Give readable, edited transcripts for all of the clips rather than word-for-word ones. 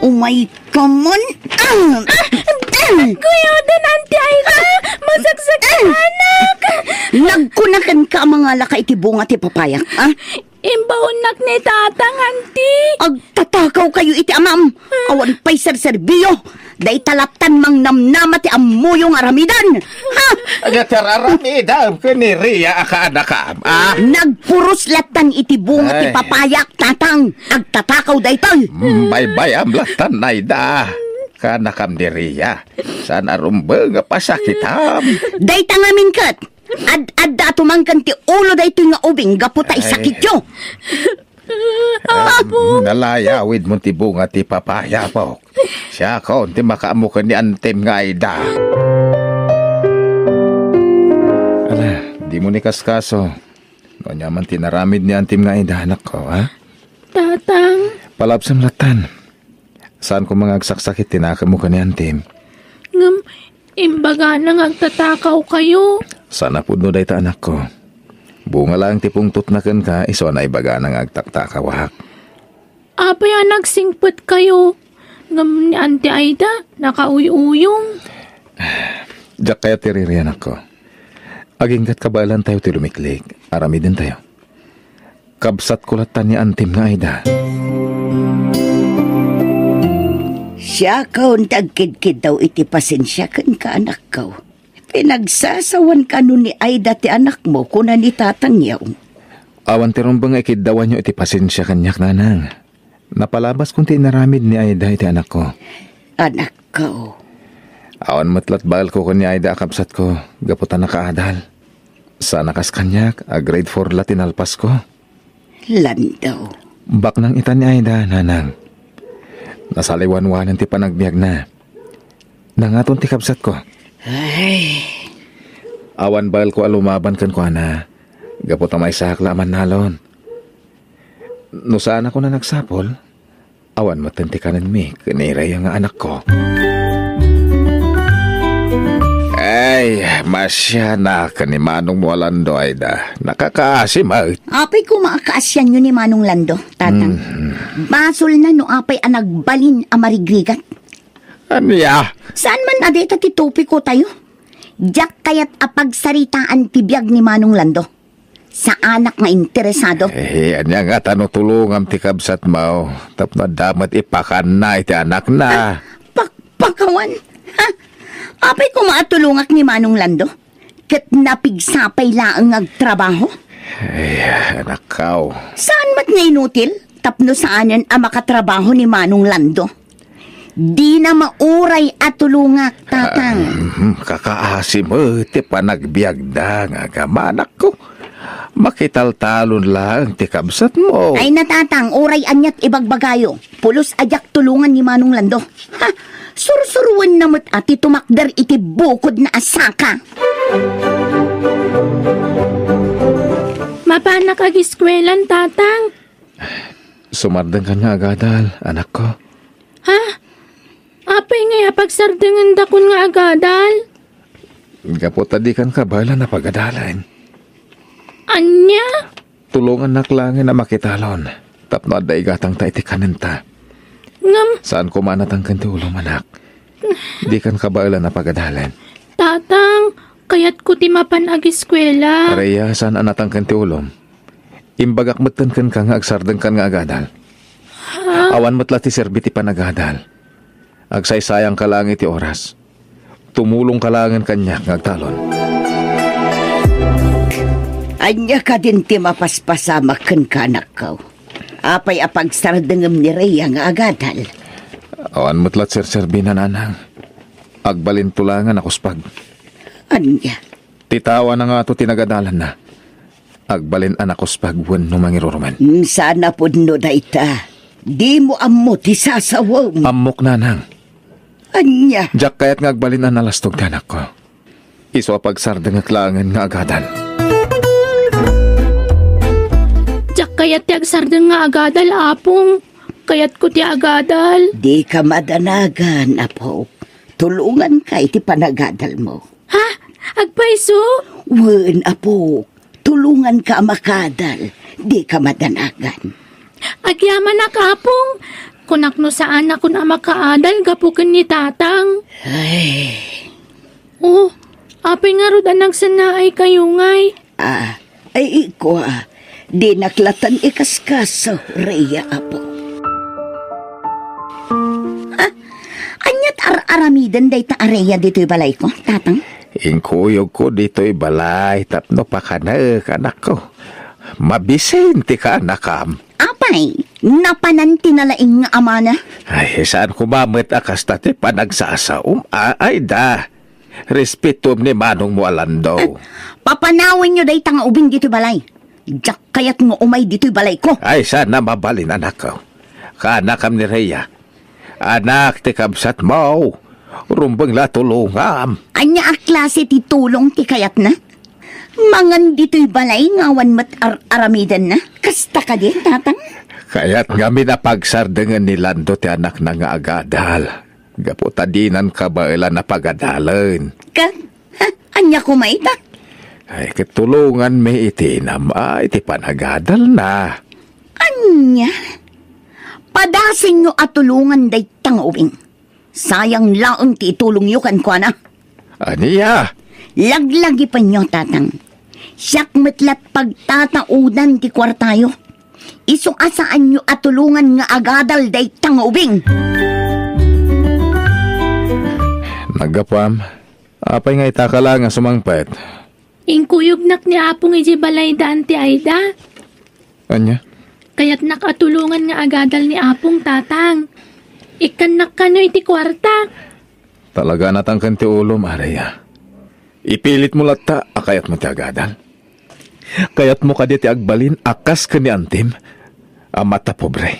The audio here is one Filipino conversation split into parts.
Umay ka man. Kuya Oden, Auntie Aida, masagsak ang anak. Nagkunakan ka mga laka iti bunga ti papayak, ha? Imbaunak ni tatang, Auntie. Agtatakaw kayo iti amam. Awan pa'y serserbiyo. Day talaptan mang namnama ti amuyong aramidan. Ha? Agataramida, kaniriya ka anakam, ah? Nagpuros latan iti bunga ti papayak, tatang. Agtatakaw daytoy. Bay-bay am latan na ida. Kanakam diriya. Saan arumba nga pasakitam? Day tangamin kat. Ad-adda tumangkan ti ulo daytoy nga ubing gaputa isakit yo. Nalayawid mo ti bunga ti papaya po. Siya ko, ti makaamukan ni Antem nga ida. Ala, di mo ni kaskaso. Nyaman tinaramid ni Antem nga ida, anak ko, ha? Tatang. Palapsam latan. Saan ko mga agsaksakit tinakamukan ni Antem? Ngam, imbaga nang agtatakaw kayo. Sana po no day ta, anak ko. Bunga lang tipong tutnakan ka, iso na ibaga nang agtaktakawak. Apay anak singput kayo. Ngam ni Auntie Aida, nakauy-uyong. Diyak kaya tiriri, anak ko. Aginggat kabalan tayo ti lumiklik. Arami din tayo. Kabsat kulatan ni Antem nga Aida. Siya kaon tagkid-kid daw iti pasensya kan ka anak ko. Pinagsasawan ka nun ni Aida ti anak mo kuna ni tatang yaw. Awan tirong bang ikidawan nyo iti pasensya kanyak, nanang. Napalabas kung tinaramid ni Aida iti anak ko. Anak ko. Awan matlat bakal ko ni Aida akabsat ko. Gaputan na kaadal. Sa nakas kanyak, grade 4 latin alpas ko. Landaw. Bak nang itan ni Aida, nanang. Nasaliwan-wanan ti panagbiag na. Nangaton ti kabsat ko. Ay. Awan bakal ko alumaban kan ko, ana. Gaputan may saklaman nalon. No saan ako na nagsapol, awan matantikanan mi, kaniray ang anak ko. Ay, masya na ka ni Manong mo Lando, Aida. Nakakaasim, ay. Apay ko maakaasyan nyo ni Manong Lando, tatang. Basol na no apay anagbalin amarigrigat. Aniya? Saan man adeta ti topi ko tayo? Diyak kayat apagsaritaan ti biyag ni Manong Lando. Sa anak nga interesado. Anya nga tanutulungan ti kabsat mo. Tapno damat ipakan na iti anak na. Pakpakawan? Ha? Apay ko maatulungak ni Manong Lando? Kat napigsapay laang agtrabaho? Ay, anak kao. Saan mat nga inutil? Tapno saanan ang makatrabaho ni Manong Lando? Di na mauray at tulungak, tatang. Kakaasim mo, ti panagbiag da nga gamanak ko. Makitaltalon lang ti kabsat mo. Ay natatang, uray anyat ibagbagayo. Pulos ajak tulungan ni Manong Lando. Ha? Sursuruan namot ati tumakder iti bukod na asaka. Mapanak ag-iskwelan, tatang. Sumardang ka nga agadal, anak ko. Ha? Apay nga pagsardangan dakon nga agadal? Kapotadikan ka bala na pagadalan. Anya? Tulungan naklangin na makitalon. Tapno at daigatang ta iti kanenta. Ngam, Saan ko manatang kanti ulong anak? Di kan kabala na pagadalan. tatang, kayat ko ti mapan ag-eskwela. Pareya, saan anatang kanti ulong? Imbagak matan kan ka nga agsardang kan nga agadal. Awan matla ti serbi ti panagadal. Agsaysayang ka lang iti oras. Tumulong ka langan kanyak nga agtalon. Anya ka din ti mapaspasama kan ka anak ko. Apay apagsardangam ni Rhea nga agadal. Awan matlat serserbi na nanang. Agbalin tulangan ako spag. Anya? Titawa na nga to tinagadalan na. Agbalin anak ko spag wan no mangiruruman. Sana po no daita. Di mo ammo ti sasawaw mo. Amok nanang. Anya? Diyak kayat nga agbalin ang nalastog na anak ko. Iso pagsardang aklangan nga agadan. Diyak kayat ti agsardang nga agadal, apong. Kayat ko ti agadal. Di ka madanagan, apo. Tulungan ka iti panagadal mo. Ha? Agpaiso? Wen, apo. Tulungan ka makadal. Di ka madanagan. Agyaman na kapong. kunak no saan ako na makaadal gapukan ni tatang. Ay, Oh, apay nga rod anang sanaay kayo ngay. ay iko di naklatan ikaskaso, Rhea apo. Anyat aramidan day ta Rhea dito'y balay ko, tatang? Ingkuyog ko dito'y balay, tapno pa ka na, anak ko. Mabisente ka, nakam. Apay, napananti na laing nga ama na. Ay, saan kumamit akas tate panagsasaum? Aida, respetum ni manong mo alando. Papanawin nyo day tanga ubing dito'y balay. Diyak kayat nga umay dito'y balay ko. Ay, sana mabalin, anak ko. Kanakam ni Rhea. Anak, ti kabsat mo. Rumbang latulungam. Anya a klase ti tulong ti kayat na? Mangan dito'y balay ngawan mat aramidan na. Kasta ka din, tatang? Kaya't nga minapagsardengan ni Lando ti anak na nga agadal. Gaputadinan ka ba ila na pagadalan? Anya kumaita? Ay, katulungan may itinam, iti panagadal na. Anya? Padasing nyo at tulungan day tangawing. Sayang laong ti itulong nyo kan kwa na. Aniya? Laglagi pa nyo, tatang. Siyak matlat pagtataudan ti kwartayo. Isong asaan nyo at tulungan nga agadal day tangawing. Nagapam, apay nga itakala nga sumangpet. Ingkuyog ni apong iji balay daan ti Aida. Anya? Kaya't nakatulungan nga agadal ni apong tatang. Ikanak ka no iti kwarta. Talaga natangkan ti ulo, Maria. Ipilit mo lata, akayat mo ti agadal. Kayat mo ka di ti agbalin, akas ka ni Antim. Amata pobre.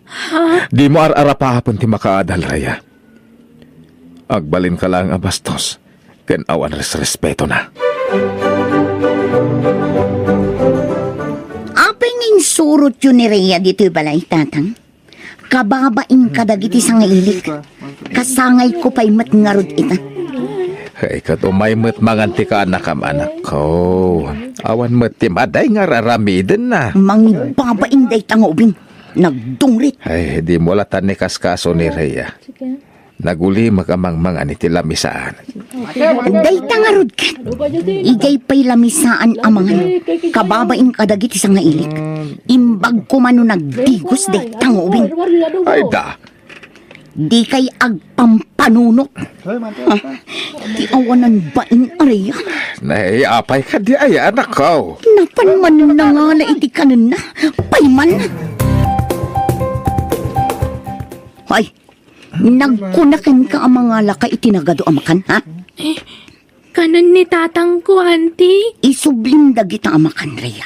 Ha? Di mo ararapahapon ti makaadal, Rhea. Agbalin ka lang abastos. Ken awan respeto na. Apeng surot yun ni Rhea dito'y balay, tatang. Kababain kadagiti sa ngailik. Kasangay ko pa'y matngarod ita. Kay katumay mo't manganti ka anak ko. Awan mo't timaday nga raramidin na. Mangibabain day tangobing. Nagdungrit. Ay, di mo latan ni kaskaso ni Rhea. Naguli magamang iti lamisaan. Day tangarod ka. Igay pa'y lamisaan amangan. Kababain kadagiti sa ngailik. Imbag ko mano nagdigos day tangobing. Ay da. Di kay agpampanunot. Di awanan bain Rhea. Naiapay ka di ay anak ko. Napanman na nga na iti kanan na. Payman. Ay, nagkunakan ka ang mga laka itinagado amakan, ha? Kanon ni tatang ko, auntie. Isublim dagita amakan, Rhea.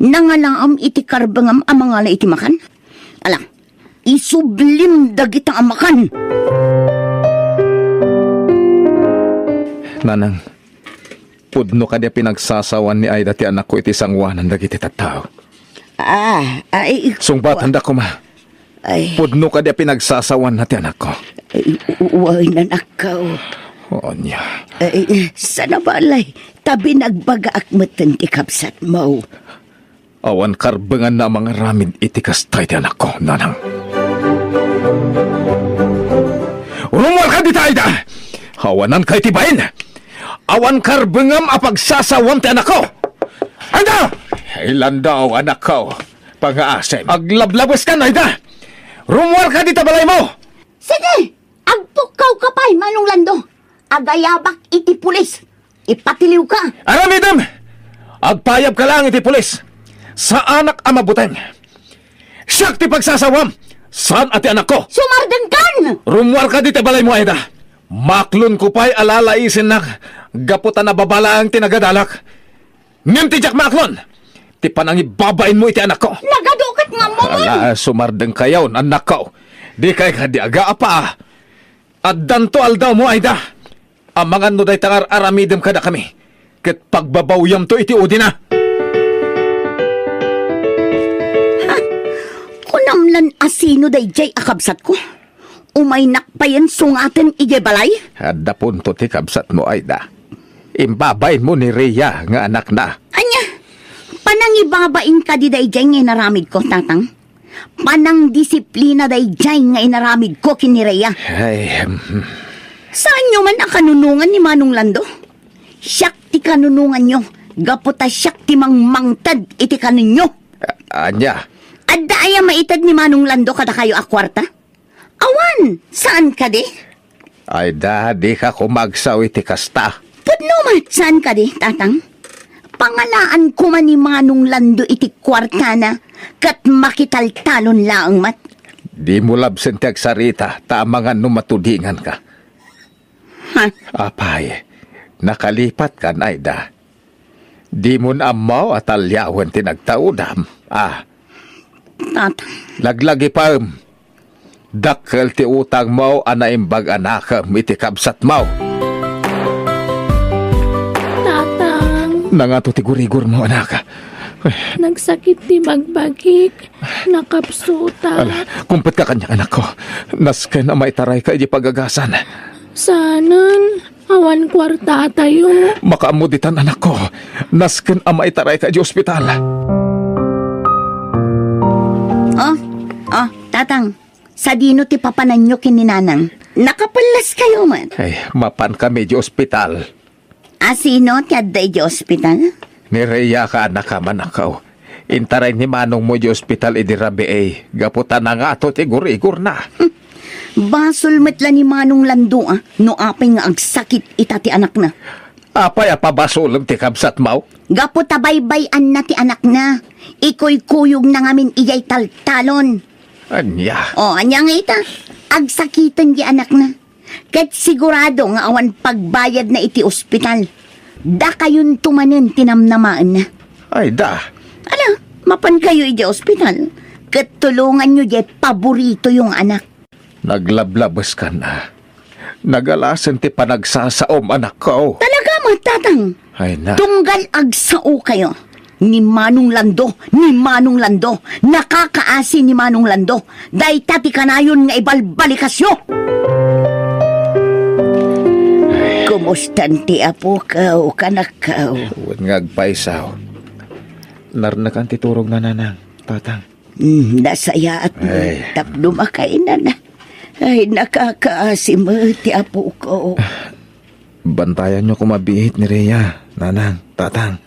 Nangalaam iti karbangam ang mga la iti makan. Alang, isublim dagita amakan. Nanang, pudno ka di pinagsasawan ni Aida ti anak ko iti sangwanan dagiti tattao. Ay, Sungbat handa ko ma. ay, Pudno ka di pinagsasawan na ti anak ko. uway na nakaw. O niya. Ay, sana balay, tabi nagbaga akmatan ti kapsat mo. Awan karbangan na mga ramid iti kastay ti anak ko, nanang. Urumwal ka dita, Aida! Hawanan kay tibayin! Awan karbangam apagsasawan ti anak ko! Aida! Ilan daw anak ko? Pang-aasim. Aglablabas ka, Aida! Rumwal ka dita balay mo! Sige, agpukaw ka pa'y manong lando. Agayabak iti pulis. Ipatiliw ka. Aramidam! Agpayab ka lang iti pulis. Sa anak amabuteng. Siyak ti pagsasawam. Saan ati anak ko? Sumardenkan! Rumwal ka dita balay mo, Aida. Maklon ko pa'y alalaisin na gaputan na babala ang tinagadalak. Ngem ti jak maklon. Ti panangibabain mo iti anak ko. Nagadukat nga mo. Ala, sumardeng kayaw, anak ko. Di kay ka di aga apa. At danto aldaw mo, Aida. Amangan no day tangar aramidem kada kami. Ket pagbabawyam to iti udi na. Kunamlan asino day jay akabsat ko. Umay nakpayan sungaten ije balay. Hadda punto ti kabsat mo, Aida. Imbabain mo ni Rhea nga anak na. Anya, panangibabain ka di day jay nga naramid ko, tatang. Panang disiplina day jay nga inaramid ko kinireya. Ay, Saan nyo man ang kanunungan ni Manong Lando? Siyak ti kanunungan nyo. Gaputa siyak ti mangmangtad iti kanunyo. anya. Adda aya maitad ni Manong Lando kada kayo akwarta? Awan, saan ka di? Ay da, di ka kumagsaw iti kasta. Pudno saan ka di, tatang? Pangalaan ko man ni Manong Lando iti kwarta na kat makitaltalon laang mat. Di mo labsen ti agsarita, tamangan no matudingan ka. Ha? Apay, nakalipat ka na, Aida. Di mo na amaw at alyawan ti nagtaudam. Tatang, Laglagi pa, dakkel ti utang mo anaimbag anakam iti kabsat mo. Tatang, Nangato ti gurigor mo, anaka. nagsakit ti bagbagik. Nakapsuta. Ala, kumpet ka kanya, anak ko. Nasken na maitaray ka iti pagagasan. Sanan, awan kwarta tayo. Makaamuditan, anak ko. Nasken na maitaray ka iti ospital. tatang, sa dino ti papanan nyo kininanang. Nakapalas kayo man. Ay, mapan kami iti ospital. Sino ti adda iti ospital? Nireya ka, anak ka, manakaw. Intaray ni Manong mo iti ospital iti rabi gaputan na nga ato ti gurigor na. Basol metla ni Manong Lando no apay nga agsakit ita ti anak na. Apay apabasulong ti kabsat mo. Gapo tabaybayan na ti anak na. Iko'y kuyog na ngamin iyay taltalon. Anya. Anya nga ita. Agsakitan di anak na. Ket sigurado nga awan pagbayad na iti ospital. Da kayon tumanen tinamnamaan na. Ay da. Ala, mapan kayo iti ospital. Ket tulungan nyo di paborito yung anak. Naglablabas ka na. Nagalasan ti panagsasaom, anak ko. Talaga matatang. Ay na. Tunggal agsao kayo. Ni Manong Lando. Nakakaasi ni Manong Lando. Day tati kanayon nga ibalbalikasyo. Kumustan ti apo ka o kanak ka o. Huwag ngagpaisaw. Narnakan ti turog na nanang, tatang. Nasaya at Ay. tapno makainan na. Ay, nakakaasi mo ti apo ko. Bantayan nyo kumabihit ni Rhea, nanang, tatang.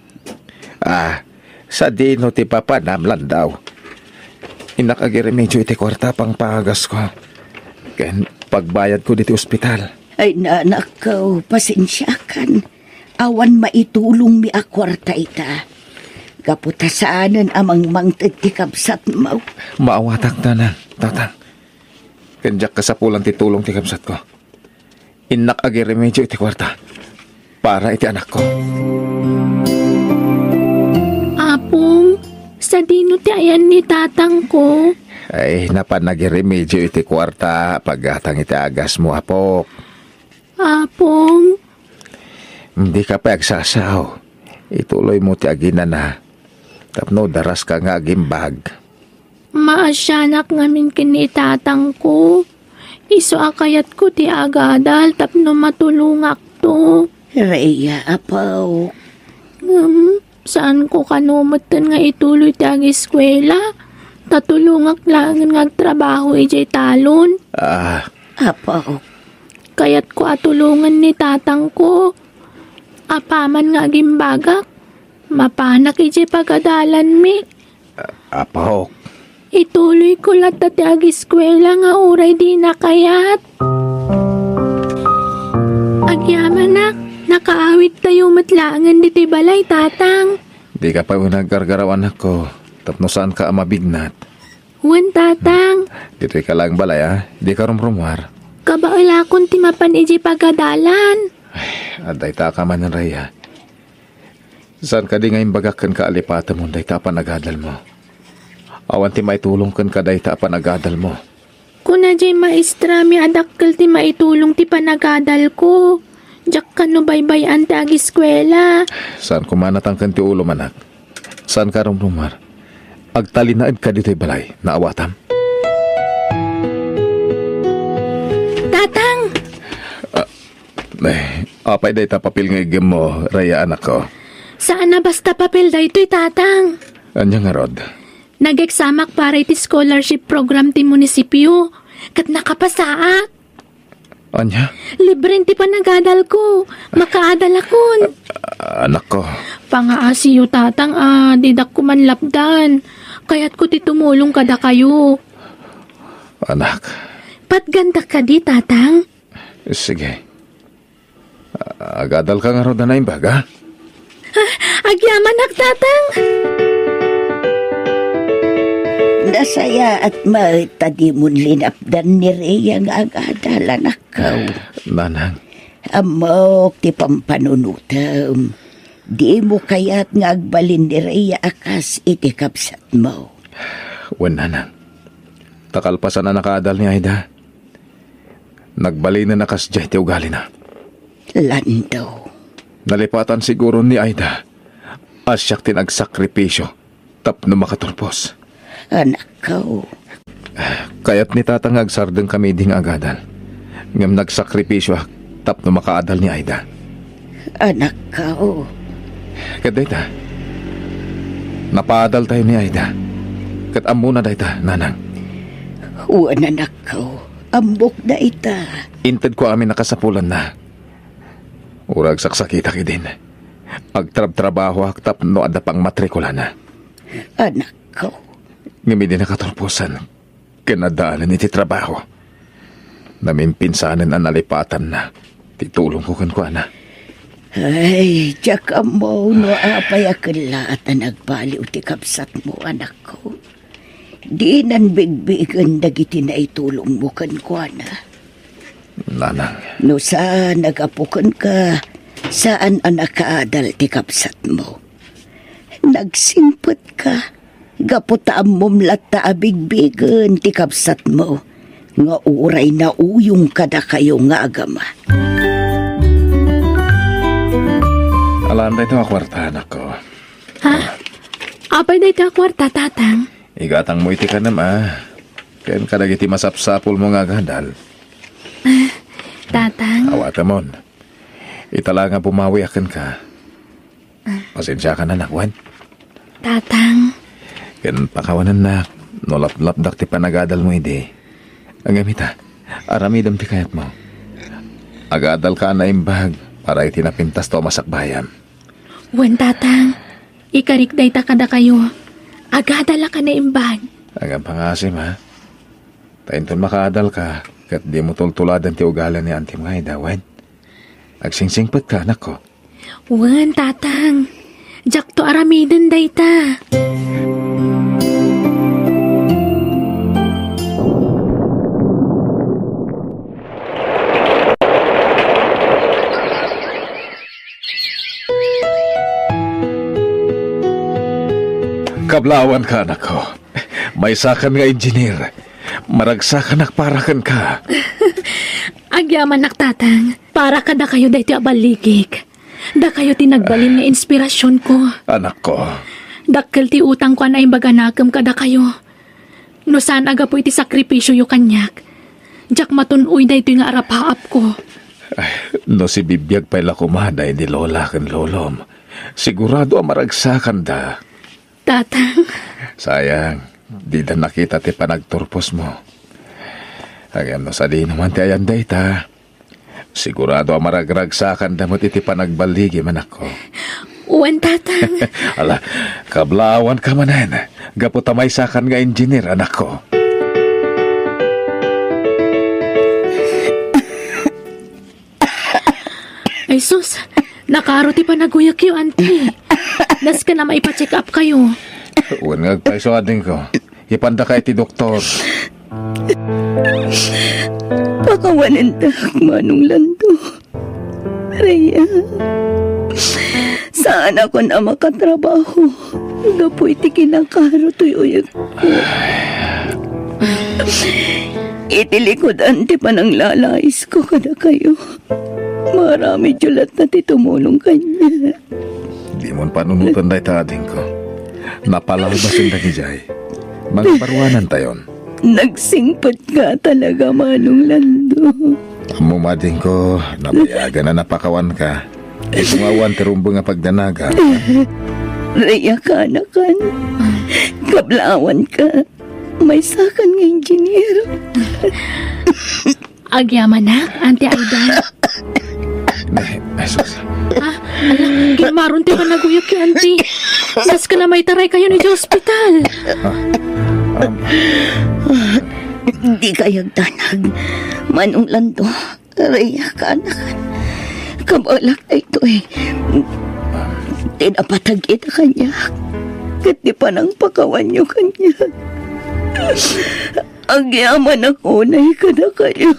Sa dino ti papanamlan daw. Inakagiremedyo iti kwarta pang pagas ko. Ken pagbayad ko dito ospital. Ay, nanak ko, pasensyakan. Awan maitulong mi akwarta ita. Kaputasaanan amang mangtad ti kabsat mo. Maawatak na, tatang. Kanjak ka sa pulang titulong ti kabsat ko. Inakagiremedyo iti kwarta. Para iti anak ko. Apong, sa dino ti ayan ni tatang ko. Ay, napanagiremedyo iti kwarta paggatang iti agas mo, apok. Apong, Hindi ka pa agsasaw. Ituloy mo ti agina na. Tapno daras ka nga agimbag. maasyanak ngamin kini tatang ko. Iso akayat ko ti agadal tapno matulungak to. Rhea, apaw. Saan ko kanumatan nga ituloy ti ag eskwela? Tatulungak lang nga trabaho ijay talon. Apaw. Kayat ko atulungan ni tatang ko. Apaman nga gimbagak. Mapanak ijay pagadalan mi. Apok. Ituloy ko lang ti ag eskwela nga uray di nakayat. Agyaman na, nakaawit tayo matlangan diti balay tatang. Di ka pa nagkargarawan ako. Tapno saan ka mabignat. Wan tatang, Dito ka lang balay, Di ka rumrumwar. kabailakon ti mapan iji pagadalan. Aday ta ka man ng Rhea. Saan ka di ngayon bagakan ka alipata mo, day ta pa nagadal mo. Awan ti maitulong kan ka day ta pa nagadal mo. Kuna jay maestra mi adakkel ti maitulong ti panagadal ko. Jak ka no baybayan ti ag eskwela. Saan kumanatang kan ti ulo manak? Saan ka rumrumwar? Agtalinaid ka dito'y balay, naawatam. Tatang, Apay day ta papil nga igim mo, Rhea anak ko. saan na basta papel da ito'y tatang? Anya nga rod? Nag-examak para iti scholarship program ti munisipyo. Kat nakapasaak. Anya? Libre ti panagadal ko. Makaadal akon. Anak ko. Pangaasiyo tatang didak ko man lapdan. Kaya't ko ti tumulong kada kayo. Anak. Patganda ka di tatang? Sige. Agadal ka nga ro na imbaga? Agyaman tatang. Nasaya at matadi mo linapdan ni Rhea nga agadal, anak ko. Nanang. Amok ti pampanunutam. Di mo kaya't nga agbalin ni Rhea akas iti kapsat mo. Wen, nanang. Takalpasan na nakaadal ni Aida. Nagbali na nakas jay ti ugali na. Lando. Nalipatan siguro ni Aida. Asyak tinagsakripisyo. Tapno makaturpos. Anak ko. Kaya't ni tatang agsardeng kami ding agadal. Ngam nagsakripisyo tapno makaadal ni Aida. Anak ko. Kadayta. Napaadal tayo ni Aida. Kat amo na dayta, nanang. Uwan, anak ko. Ambok na ita. Inted ko amin nakasapulan na. Urag saksakita ki din. Agtrab-trabaho aktap no ada pang matrikula na. Anak ko. Ngami din nakaturpusan. Kinadaanan iti trabaho. Namimpinsanan ang nalipatan na. Titulong ko kan ko na. Ay, tsaka mo no apay akala at nagbaliw ti kapsat mo, anak ko. Di nan bigbigan dagiti na itulong mo kan ko na. Nanang. No sa nagapukan ka, saan ang nakaadal ti kapsat mo? Nagsimpot ka, gaputaan mo mlata abigbigan ti kapsat mo, nga uray na uyong kada kayo nga agama. Alam na ito ang kwarta, anak ko. Ha? Apay na ito ang kwarta, tatang? Igatang mo iti ka naman. Kayan ka nagiti masapsapul mo nga gandal. Tatang? Awata mon. Itala nga bumawi akin ka. Pasensya ka na, nakwan. Tatang? Kayan pakawanan na. Nolap-lapdak ti panagadal mo hindi. Ang gamita, aramidam ti kayat mo. Agadal ka na imbag para itinapintas to masakbayan. Wan, tatang. Ikarik day ta kada kayo. Agadala ka na imbag. Ang pangasim, ha? Tainton makaadal ka, kat di mo tultuladan ti ugalan ni Auntie Maida, wen. Agsingsingpat ka, anak ko. Wan, tatang. Jak to aramidon day ta. Kablawan ka, anak ko. May sakan nga engineer. Maragsakan nakparakan ka. Agyaman naktatang. Para ka da kayo da iti abaligig. Da kayo tinagbalin nga inspirasyon ko. Anak ko. Dakkel ti utang ko na imbaganakam ka da kayo. No saan aga po iti sakripisyo yu kanyak. Jak matunoy da ito nga arapaap ko. Ay, no si bibiyag pala kumada hindi lola kan lolom. Sigurado ang maragsakan da. Tatang. Sayang, di na nakita ti panagturpos mo. Agam no sa di naman ti ayan day ta. Sigurado ang maragragsakan damot iti panagbaligi man ako. Uwan, tatang. Ala, kablawan ka manan. Gapot may sakan nga engineer, anak ko. Ay sus, nakaro ti panaguyak yu, auntie. Das ka na maipacheck up kayo. Uwan nga tayo sa ading ko. Ipanda ka iti doktor. Pakawanan ta, manong lando. Rhea, saan ako na makatrabaho? Gapo iti kinakaro tuyuyag ko. Itilikod ante pa nang lalais ko kada kayo. Marami julat na titumulong kanya. Di mo panunutan dahi ta ading ko. Napalabasin na gijay. Mga paruanan tayon. Nagsingpat ka talaga, manong lando. Mumading ko, nabayagan na napakawan ka. Itungawan terumbo nga pagdanaga. Rhea ka na kan. Kablawan ka. May sakan nga engineer. Agyaman na, Auntie Aida. Ay, sus. Gimaron ti ka naguyok ki, Auntie. Nas ka na may taray kayo ni sa ospital. Hindi kayag tanag. Manong lando. Raya ka, anak. Kabalak na ito eh. Tinapatag kita kanya. Kati pa nang pakawan nyo kanya. Ang yaman ako na ikada kayo.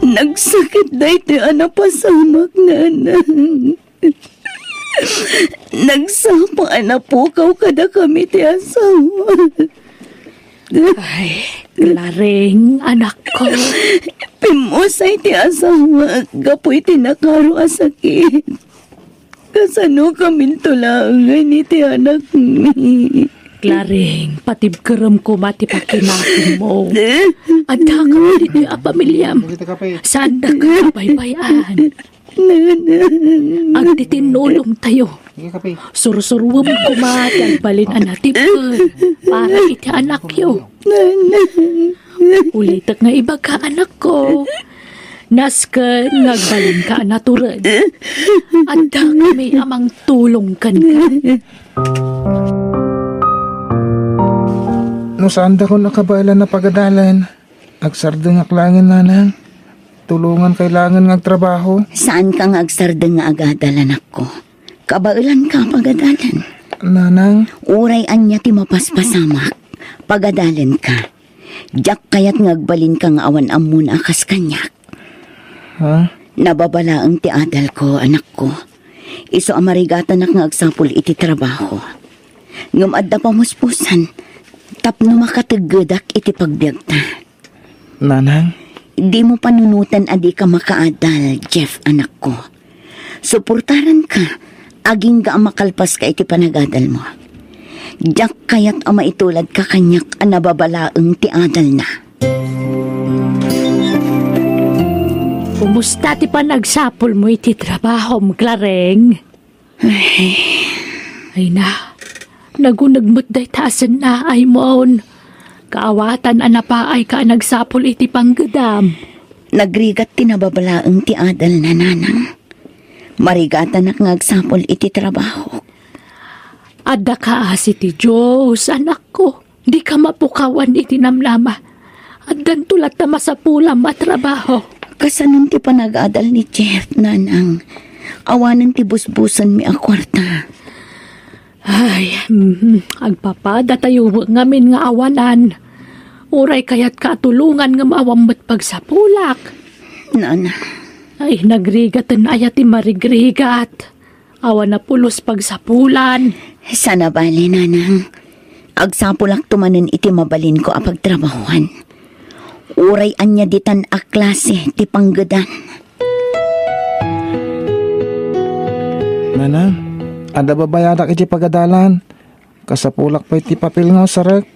Nagsakit na iti anapasamak na anang. Nagsama na pukaw kada kami ti asawa. Ay, Laring, anak ko. Pimusay ti asawa, gapoy ti nakaro asakit. Kasano kami tulangan ni ti anak ni. Laring, patibkaram ko matipakinapin mo. Ada ka mo dito ang pamilyam. Saan na ka baybayan? Ang titinulong tayo. Sursuruwam ko mati ang balin anatipin para iti anak yo. Ulitak nga iba ka anak ko. Nasken ngagbalin ka anaturan. Ada kami amang tulong kan ka. No saan da ko nakabala na pagadalan? Agsardeng aklangan nanang. Tulungan kailangan ng trabaho. Saan ka nga agsardeng nga agadalan ako? Kabailan ka pagadalan. Nanang, Uray anya ti mapaspasamak. Pagadalan ka. Diyak kayat ngagbalin ka nga awan amun akas kanyak. ha? Nababalaang ti adal ko, anak ko. Iso amarigatan nga agsapul iti trabaho. Ngam adda pamuspusan. Tapno makataggadak iti pagbiag ta. Nanang, Di mo panunutan adi ka makaadal, Jeff, anak ko. Suportaran ka. Aging ga makalpas ka iti panagadal mo. Diyak kayat ama itulad ka kanyak ang nababalaang ti adal na. Kumusta ti pa nagsapol mo iti trabaho mo, Clareng? Ay na, nagunagmut day taasan na ay moon. Kaawatan anapa ay ka nagsapol iti panggadam. Nagrigat ti nababalaang ti adal na nanang. Marigatan ak ngagsapol iti trabaho. Adda ka asi ti Diyos, anak ko. Di ka mapukawan iti namlama. Addan tulat na masapulam at trabaho. Kasanon ti panag-adal ni Jeff, nanang. Awanan ti busbusan mi a kwarta. Ay, agpapada tayo ngamin nga awanan. Uray kayat katulungan nga maawamot pagsapulak. Nana, Ay, nagrigatan ayat ti marigrigat. Awan na pulos pagsapulan. sana bali, nanang. Agsapulak tumanen iti mabalin ko a pagtrabahuan. Uray anya ditan a klase ti panggadan. nanang, ada babayadak iti pagadalan. Kasapulak pa iti papel nga sarek.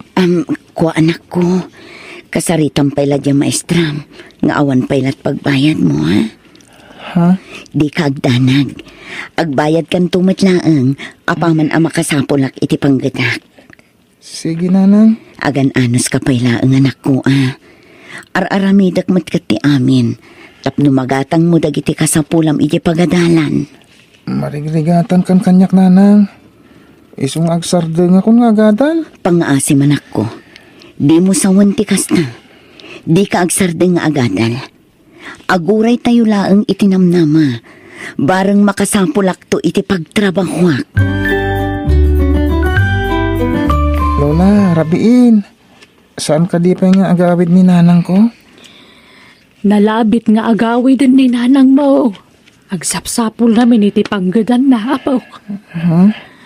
Ko anak ko. Kasaritan pala dya maestram. Nga awan pailat pagbayad mo, ha? Ha? Di ka agdanag. Agbayad kan tumatlaang. Apaman ang makasapulak iti panggadak. Sige nanang. Agan-anos ka pailaang anak ko, ah. Ar-aramidak matkati amin. Tapno magatang mo dagiti kasapulam iti pagadalan. Marigrigatan kan kanyak nanang. Isong agsardeng ako nga gadal. Pangaasim anak ko. Di mo sawantikas na. Di ka agsardeng nga agadal. Aguray tayo laang itinamnama. Barang makasapulak to iti pagtrabahuak. Lola, rabiin. Saan ka di pa nga agawid ni nanang ko? Nalabit nga agawi din ni nanang mo. Agsapsapul namin iti panggadan na apaw. Ha?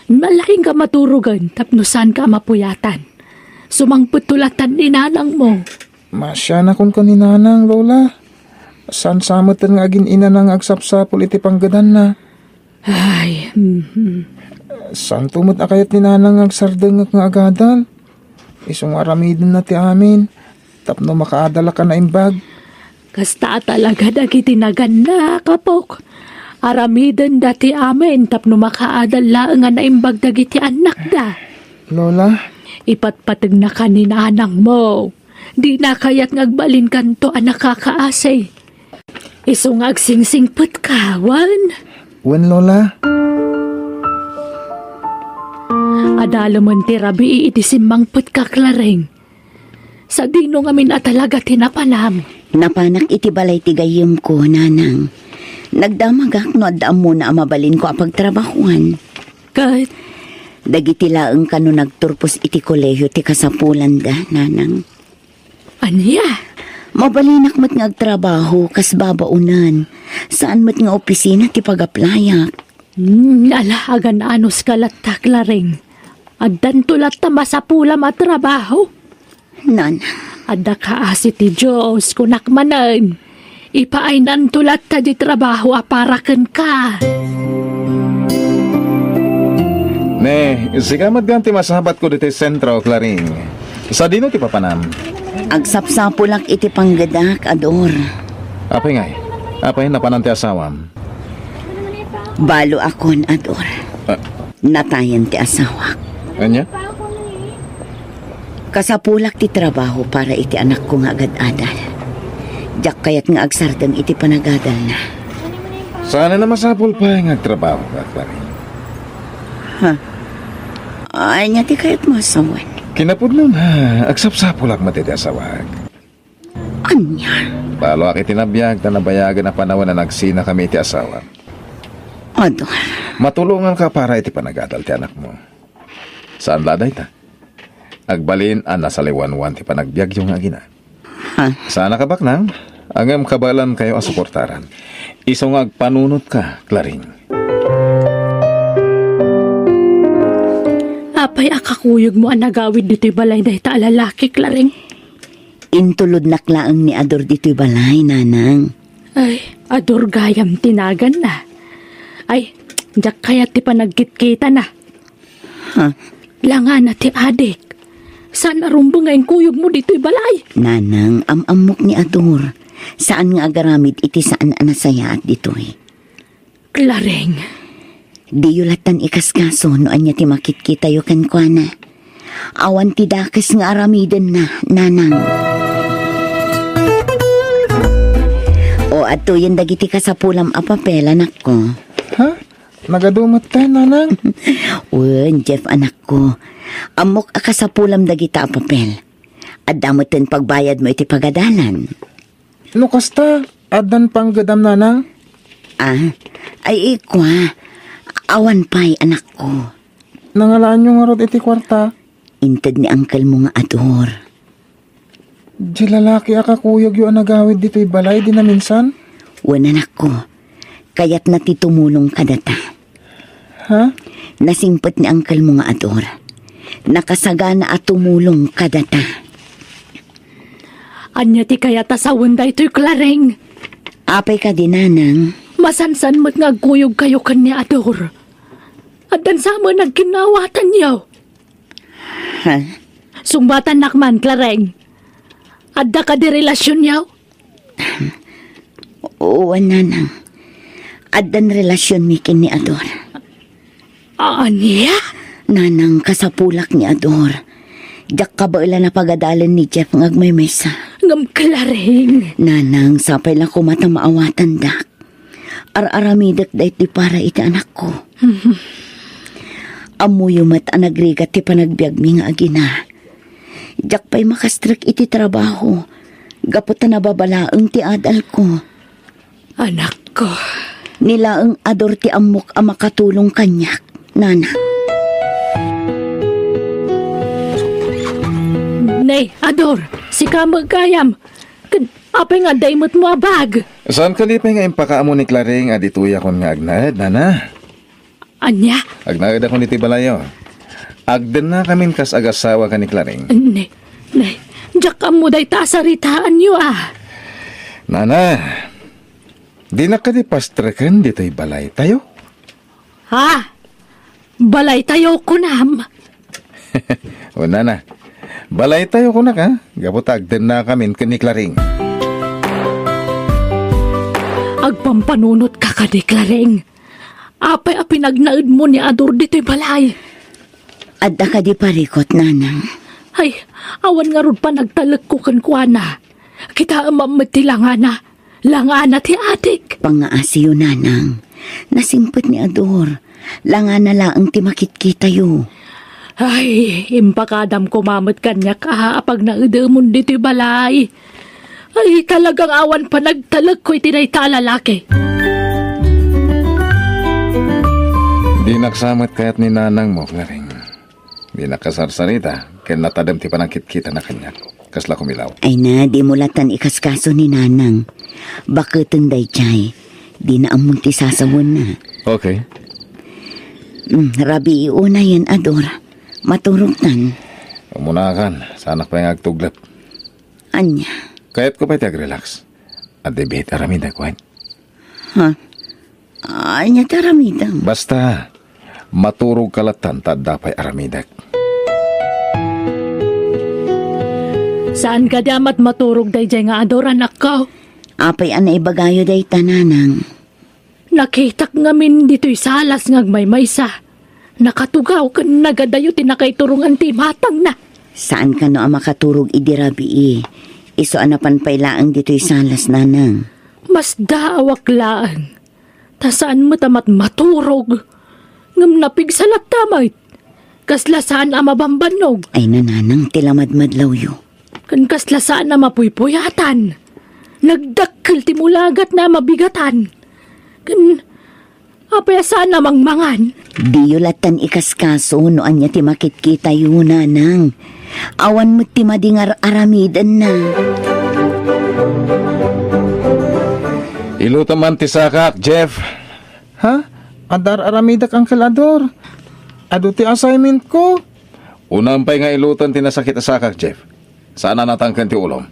Malahing ka maturugan, tapno saan ka mapuyatan. Sumangputulatan ni nanang mo. Masya na kun ko ni nanang, Lola. Saan samatan nga agin ina nang agsapsapul iti panggadan na? Ay, Saan tumot akayat ni nanang agsardeng nga agadal? Isong aramidin na ti amin. Tapno makaadala ka na imbag. Kasta talaga dagiti naganda, kapok. Aramiden dati amin tapno makaadala nga naimbag dagiti anak da. Lola, Ipatpatag na ka ni nanang mo. Di na kaya't ngagbalin kanto anak kakaasay. Iso ngagsingsingput ka, wan. wen Lola. Adalaman ti rabi itisimbangput ka, Clareng. Sa dino ngamin at talaga tinapanam. Napanak iti balay ti gayem ko, nanang. Nagdamagak no addaam mo na amabalin ko apag trabahuan. Kahit Dagiti laeng kano nagturpos iti kolehiyo ti kasapulan da, nanang. anya, Mabalinak mat nga agtrabaho kas babaunan. Saan mat nga opisina ti pagaplayak. alahagan anos kalatta, Clareng. Addan tulat ta masapula matrabaho. Nanang, Adda ka asi ti Diyos kunakmanan. Ipaainan tulat ta di trabaho aparaken ka. Ne, sigamat ganti masahabat ko dito sentro, Claring. Sa dino ti papanam. agsapsapulak iti panggadak, Ador. Apay ngay? Apay napanan ti asawam. Balo akon, Ador. Natayan ti asawak. Anya? Kasapulak ti trabaho para iti anak ko nga agad-adal. Diyak kayat nga agsardang iti panagadal na. Sana na masapul pa yung agtrabaho ka, Claring. Ay nga ti kayat masawan. Kinapudno na, agsapsapulak matiti asawag. Anya? Palo aki tinabiyag na nabayagan na panahon na nagsina kami iti asawa. Ador. Matulungan ka para iti panagadal ti anak mo. Saan laday ta? Agbalin ang nasa liwanwan ti panagbiag yung agina. Sana ka baknang? Angam kabalan kayo asuportaran. Isong agpanunot ka, Claring. Apay akakuyog mo ang nagawid dito'y balay na ita alalaki, Clareng. Intulod naklaang ni Ador dito'y balay, nanang. Ay, Ador gayam tinagan na. Ay, diyak kaya ti panagkit-kita na. Langa na ti adik. Saan arumbang ngayon kuyog mo dito'y balay? Nanang, amok ni Ador. Saan nga agaramid iti saan anasaya at dito'y? Clareng. Di yulatan ikaskaso no anya ti makit-kita yu kan kwa na. Awan ti dakes nga aramiden na, nanang. O ato yung dagiti kasapulam a papel, anak ko. Ha? Nagadumot tayo, nanang? Wen, Jeff, anak ko. Amok a kasapulam dagita a papel. Adamutin pagbayad mo iti pagadalan. Lukas ta, adan pang gadam, nanang? Ay ikwa. Awan pa'y, anak ko. Nangalaan nyo nga rod iti kwarta. Inted ni angkel mo nga Ador. Di lalaki akakuyog yung nagawid dito'y balay di na minsan? Wen, anak ko. Kaya't natitumulong ka data. Ha? Nasimpot ni angkel mo nga Ador. Nakasagana at tumulong ka data. Anya ti kaya tasawon da ito'y Clareng. Apay ka din, nanang. Masansan mo't ngagkuyog kayo kanya Ador. At dan sama nagkinawatan niyo. Sumbatan nakman, Clareng. Adda ka di relasyon niyo? Oo, nanang. Adan relasyon mikin ni Ador. Anya? Nanang, kasapulak ni Ador. Diyak ka ba na pagadalan ni Jeff ngagmay mesa? Ngam Clareng. Nanang, sapay lang ko mata maawatan dak. Ar-aramidak dahit di para iti anak ko. Amuyo mat anagrigat ti panagbiag mi nga agina. Diyak pa'y makastrak iti trabaho. Gaputa na babalaang ti adal ko. Anak ko. Nilaang Ador ti amok a makatulong kanyak, nanang. Nay, Ador, si Kamagayam. Apay nga daimot mo abag. Saan kalipay nga impakaamo ni Claring adituya kon nga agnad, nana? Anya? Agnad ako ni Tibalayo. Agden na kamin kas agasawa ka ni Claring. Nay, diyak ka mo day tasaritaan niyo Nana, di na ka di pastrakan dito'y balay tayo? Ha? Balay tayo kunam. O nana, Balay tayo kunak ha. Gabutag din na kami kaniklaring. Agpampanunot ka kadeklareng. Apay a pinagnaid mo ni Ador dito'y balay. Adda ka di parikot, nanang. Ay, awan nga ron pa nagtalag ko kankwana. Kita amamati langana. Langana ti adik. Pangaasiyo, nanang. Nasingpet ni Ador. Langana laang ti makit-kita yu. Ay, impakadam ko mamot kanya ka apag naidamon dito'y balay. Ay, talagang awan pa nagtalag ko'y tinayta lalaki. Di naksamat kayat ni nanang mo, Klaring. Di nakasarsarita, kaya natadam ti panangkit-kita na kanya. Kasla kumilaw. Ay na, di mulatan ikaskaso ni nanang. Bakit day chay? Di na amon ti sasawan na. Okay. Rabi iuna yan, Ador. Maturog tan. Umunakan, sana pa yung agtuglap. Anya? Kayat ko pa relax. At debate aramida ko. Ha? Anya taramidang. Basta, maturog kalatan ta dapay aramidak. Saan ka damat maturog day nga Ador, anak ko? Apay anay bagayo day tananang. Nakitak ngamin dito'y salas ngagmaymaysa. Nakatugaw ka nagadayo tinakaiturungan ti matang na. Saan ka no ang makaturog idirabi Iso anapan pailaang dito'y salas, nanang. Mas daawak laan. Ta saan mo tamat maturog? Ngam napigsalat tamay. Kasla saan ang mabambanog? Ay nananang tilamadmadlaw yu. Kan kasla saan na mapuypuyatan. Nagdakkel ti mulagat na mabigatan. Kan apaya saan na mangmangan. Di yulatan ikaskaso no anya ti makit-kita yu, nanang. Awan mo ti madingar aramidan na. Ilutaman ti sakak, Jeff. Ha? Adar aramidak ang kalador. Ado ti assignment ko. Unampay nga ilutan ti nasakit a sakak, Jeff. Sana natangkan ti ulom.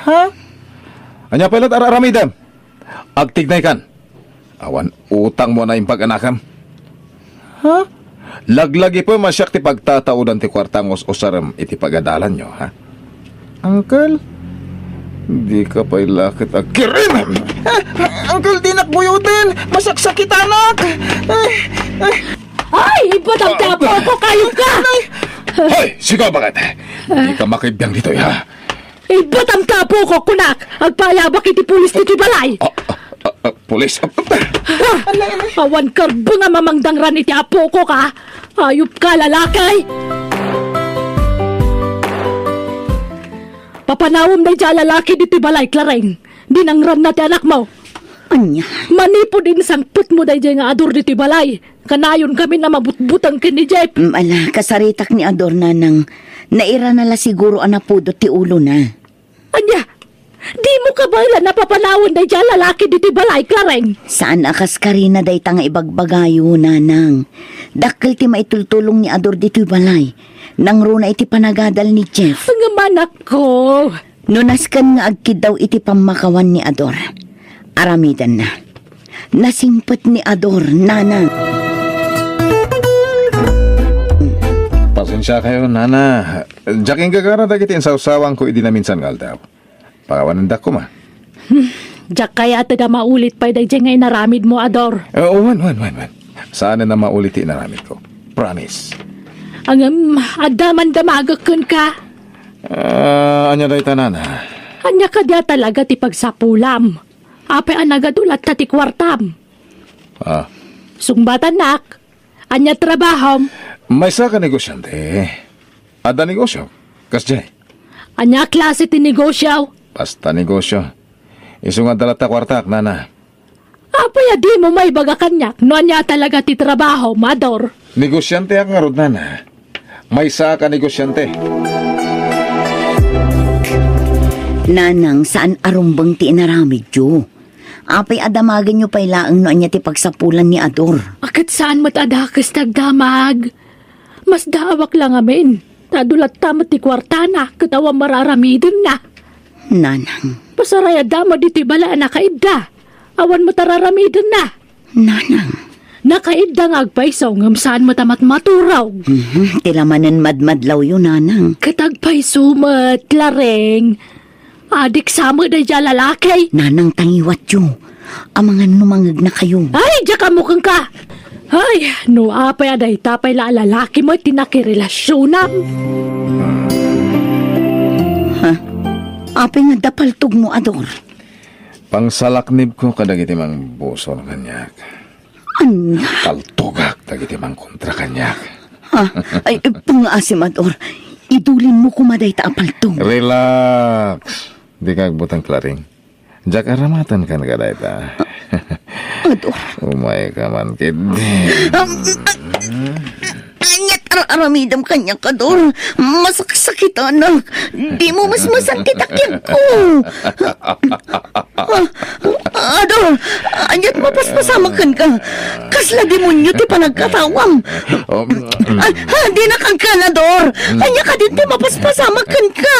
Ha? Anya pailat aramidam. Agtignay kan. Awan utang mo na yung pag-anakam. Ha? Laglagi po masyak ti pagtataudan ti kwartangos o saram iti pagadalan nyo, ha? Uncle? Di ka pa'y lakit agirin! Uncle, di nakbuyutin! Masaksakit anak! Ay, ibatang tapo ko kayo ka! Hoy! Sigaw bakit? Di ka makibiyang dito, ha? Ibatang tapo ko kunak! Agpayabak iti pulis dito'y balay! Pulis? Awan karbo nga mamangdangran iti apo ko ka! Ayup ka, lalakay! Papanawom na dyan lalaki dito'y balay, Clareng. Dinangran na ti anak mo. Anya? Manipo din sangput mo dahil nga Ador dito'y balay. Kanayon kami na mabutbutang kini Jeff. Ala, kasaritak ni Ador, nanang. Naira na la siguro anapudot ti ulo na. Anya, di mo ka ba napapanawon dahil dyan lalaki dito'y balay, Clareng? Saan akas karina day tanga ibagbagayo, nanang. Dakkel ti maitultulong ni Ador dito'y balay. Nang runa iti panagadal ni Jeff. Ang manak ko. Nunaskan nga agkid daw iti pamakawan ni Ador. Aramidan na. Nasimpet ni Ador, nanang. Pasensya kayo, nana. Jaking gagara dagitin sa usawang ko idinaminsan ngaldaw. Pagawanan ko ma. Diyak kaya taga maulit pa dahil nga inaramid mo, Ador. Wan. Saan na maulit inaramid ko? Promise. Ang adaman damagakan ka. Anya day tanana. Anya ka dia talaga ti pagsapulam. Ape anagadulat ta ti kwartam. Sungbatan nak. Anya trabahom. May sa ka negosyante. Ada negosyo. Kasjay. Anya klase ti negosyo. Basta negosyo. Isungan dalata kwartak, nana. Apaya di mo may baga kanyak. No anya talaga ti trabaho, Ador. Negosyante ang ngarod, nana. May sa ka negosyante. Nanang, saan arumbang ti inaramid yu? Apay adamagan nyo pailaang no anya ti pagsapulan ni Ador. Akat saan matadakas tagdamag? Mas daawak lang amin. Tadulat tamat ti kwartana. Katawa mararamidin na. Nanang. Pasaraya dama diti bala na kaida. Awan mo tararamidin na. Nanang. Nakaidang agpaisaw ngam saan matamat maturaw. Tilamanan madmadlaw yun, nanang. Katagpaisumat, Lareng. Adik sama da dya lalaki. Nanang tangiwat yun. Amangan numangag na kayo. Ay, dya ka mukhang ka. Ay, no apay aday tapay la lalaki mo tinakirelasyonan. Apay nga dapaltog mo, Ador. Pangsalaknib ko kadagiti mang buso ng kanyak. Ano? Taltugak dagiti mang kontra kanyak. Ay, pangasim, Ador. Idulin mo kumaday ta apaltog. Relax. Di ka agbutang Klaring. Jak aramatan kan ka dayta. Ador. Umay ka man kid. Anyat aramidam kanya, Ador. Masaksakit, anak. Di mo mas masakit akin ko. Ador, anyat mapaspasamakan ka. Kasla demonyo ti panagkatawang. Di na kang Ador. Anya ka din ti mapaspasamakan ka.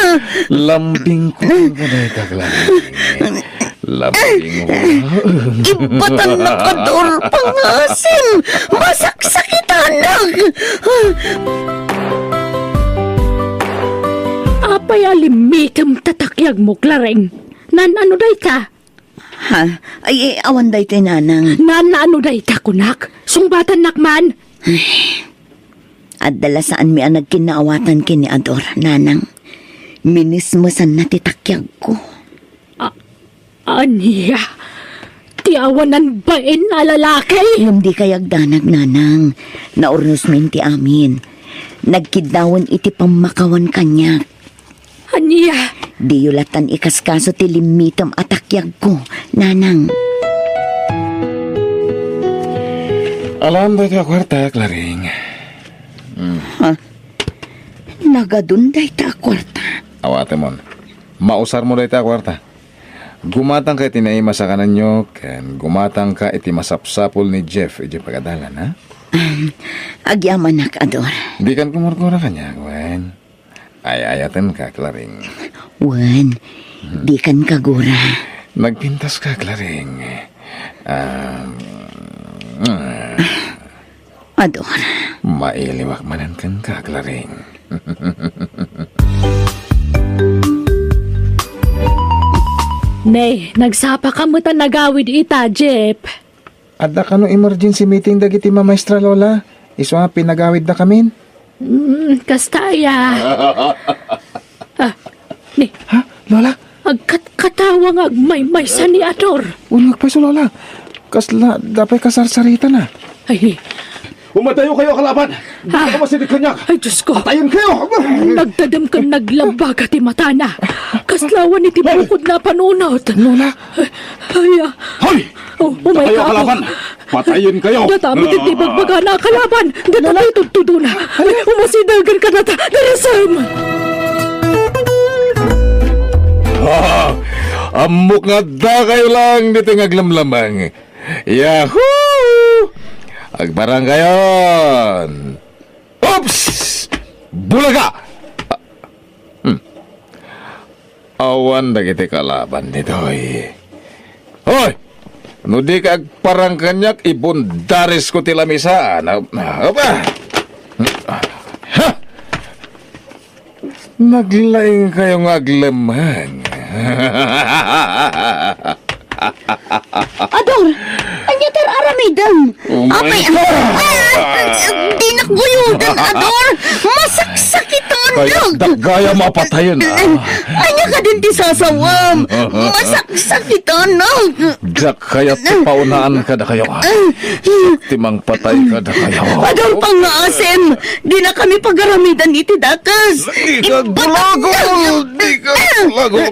Lambing ko ka dayta Klaring. Lambing ko. Ibatan na, Ador. Pangasim. Masaksakit, anak. Apay alimitam tatakyag mo, Clareng. Nan ano day ta? Ha? Ay, awan day tinanang. Nan ano day ta, kunak? Sungbatan nakman. At dala saan mi ang nagkinaawatan kini Ador, nanang. Minismasan na titakyag ko. Aniya, tiawanan bain na lalaki? Hindi kayag danag, nanang. Naurnos minti amin. Nagkidawon iti pamakawan kanya. Aniya, Di yulatan ikaskaso ti limitam atakyag ko, nanang. Alam ba ito kwarta, Klaring? Nagadunday ta kwarta. Awate mon. Mausar mo da ita kwarta. Gumatang ka iti naima sa kanan nyo, kan gumatang ka iti masapsapol ni Jeff iti pagadalan, ha? Agyaman nak, Ador. Di kan kumurkura kanya, Gwen. Ay-ayatan ka, Klaring. Wan, di kan kagura. Nagpintas ka, Klaring. Ador. Mailiwak manan kan ka, Klaring. Nay, nagsapa ka mo ta nagawid ita, Jeff. Adda ka no emergency meeting dagiti mamaestra Lola. Iso nga pinagawid na kamin. Kastaya. Ni, Ha? Lola? agkat-katawang agmay-may sa ni Ador. Unag pa so Lola. Kasla, dapay kasarsarita na. Ay, Umatayo kayo, kalaban! Hindi ka masinig kanyak! ay Diyos ko. Tayin kayo! Nagtadam ka naglambag at imatana. Kaslawan iti bukod na panunot. Lola? Ay, Hoy! umay Kayo, ka ako. kalaban! Patayin kayo! Datamit iti bagbaga na kalaban. Datamit tutudo na. Ay, umasidagan ka na ta. Darasam. Amok nga da kayo lang dito nga aglamlamang. Yahoo! Agbarang kayon! Oops! Bulaga! Awan dagiti kalaban dito eh. Hoy! No di ka agparang kanyak, ibundaris ko tilamisaan. Apa? Ha! Naglaing kayong aglamang. Ador! Anya tar aramidam! Apay! Dinakbuyudan, Ador! Masaksakit Kaya ang dagaya mapatayon. Anya ka din ti sasawam! Masaksakit ang Jak kaya ti paunaan ka da kayo. Timang patay ka da kayo. Ador pangaasim! Di na kami pagaramidan iti dakas! Di ka gulagol! Di ka gulagol!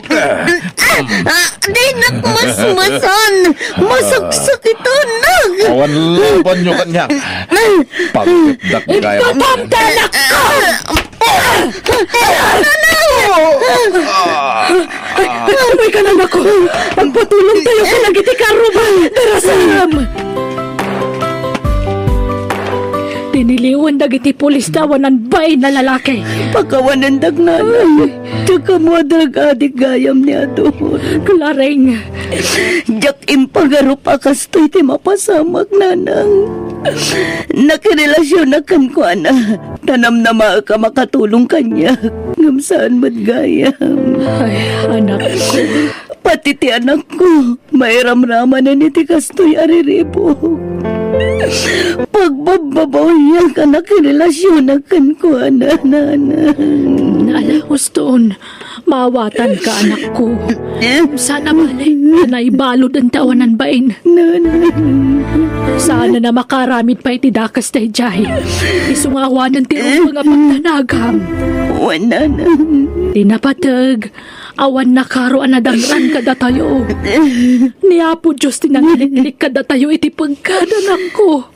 Di nakmasmasan! Masaksakit ang Awan laban nyo kanya. Pagkitdak kaya. Ipapamtalak ka! Umay ka na ako. Magpatulong tayo ka nagiti karuban. Darasam. Diniliwan dagiti pulis dawanan bay na lalaki. Pagkawanandag nanay, tsaka mo adik gayam ni Ador. Clareng. Jak impagaro pa kastoy ti mapasamag nanang. Nakirelasyon na kan ko, ana. Tanam na ka makatulong kanya. Ngamsaan madgayam. Ay, anak ko. Pati ti anak ko, may ramraman na ni ti kastoy ariribo. Pagbababaw niya ka nakirelasyon na kan ko, ana. Naalahos doon, maawatan ka, anak ko. Sana bali, naibalod ang tawanan bain. Sana na makaramid pa iti dakas na ijay. Isungawanan ti mga pagtanagam. Wala na. Tinapatag, awan na karo anadangran kada tayo. Niapo Diyos tinangilik kada tayo iti pagkadanak ko.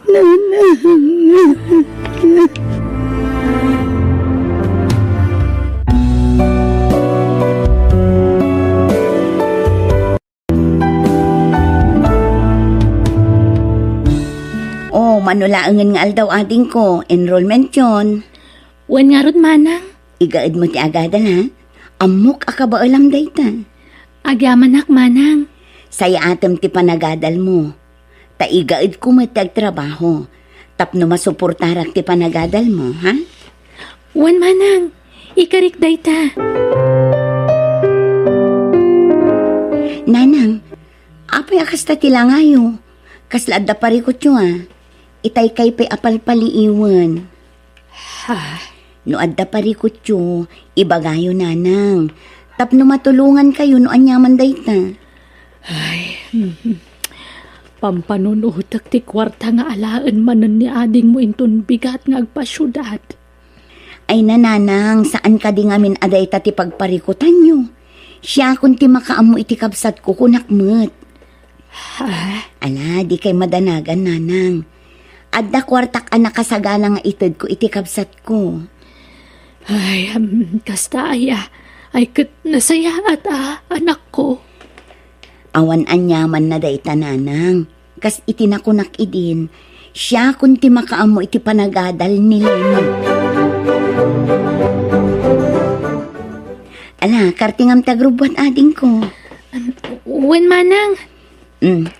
Oh, manulaangan nga aldaw ading ko. Enrollment yon. Wan nga rod manang, Igaad mo ti agadan ha. Amok akaba alam dayta. agyaman manang. Saya atem ti panagadal mo. Ta igaad ko matag trabaho. Tapno masuportarak ti panagadal mo, ha? Wan manang, ikarik dayta. Nanang, apay akasta ti langayo. Kaslad da parikot yo ha. Itay kay pe apalpaliiwan. Ha? No adda parikot yo, ibagayo nanang. Tapno matulungan kayo no anyaman dayta. Pampanunutak ti kwarta nga alaan manan ni ading mo inton bigat nga agpasyudad. Ay nananang, saan ka di ngamin aday ta ti pagparikutan nyo? Siya kung ti makaamo iti kabsat ko kunakmet. Ala, di kay madanagan nanang. Adda kwartak anak kasagana nga itod ko iti kabsat ko. Ay, kasta ay kat nasaya at anak ko. Awan anyaman na day tananang. Kas itinakunak idin, siya kung ti makaamo iti panagadal ni Lennon. Ala, kartingam tagrubwan ading ko. Wen manang,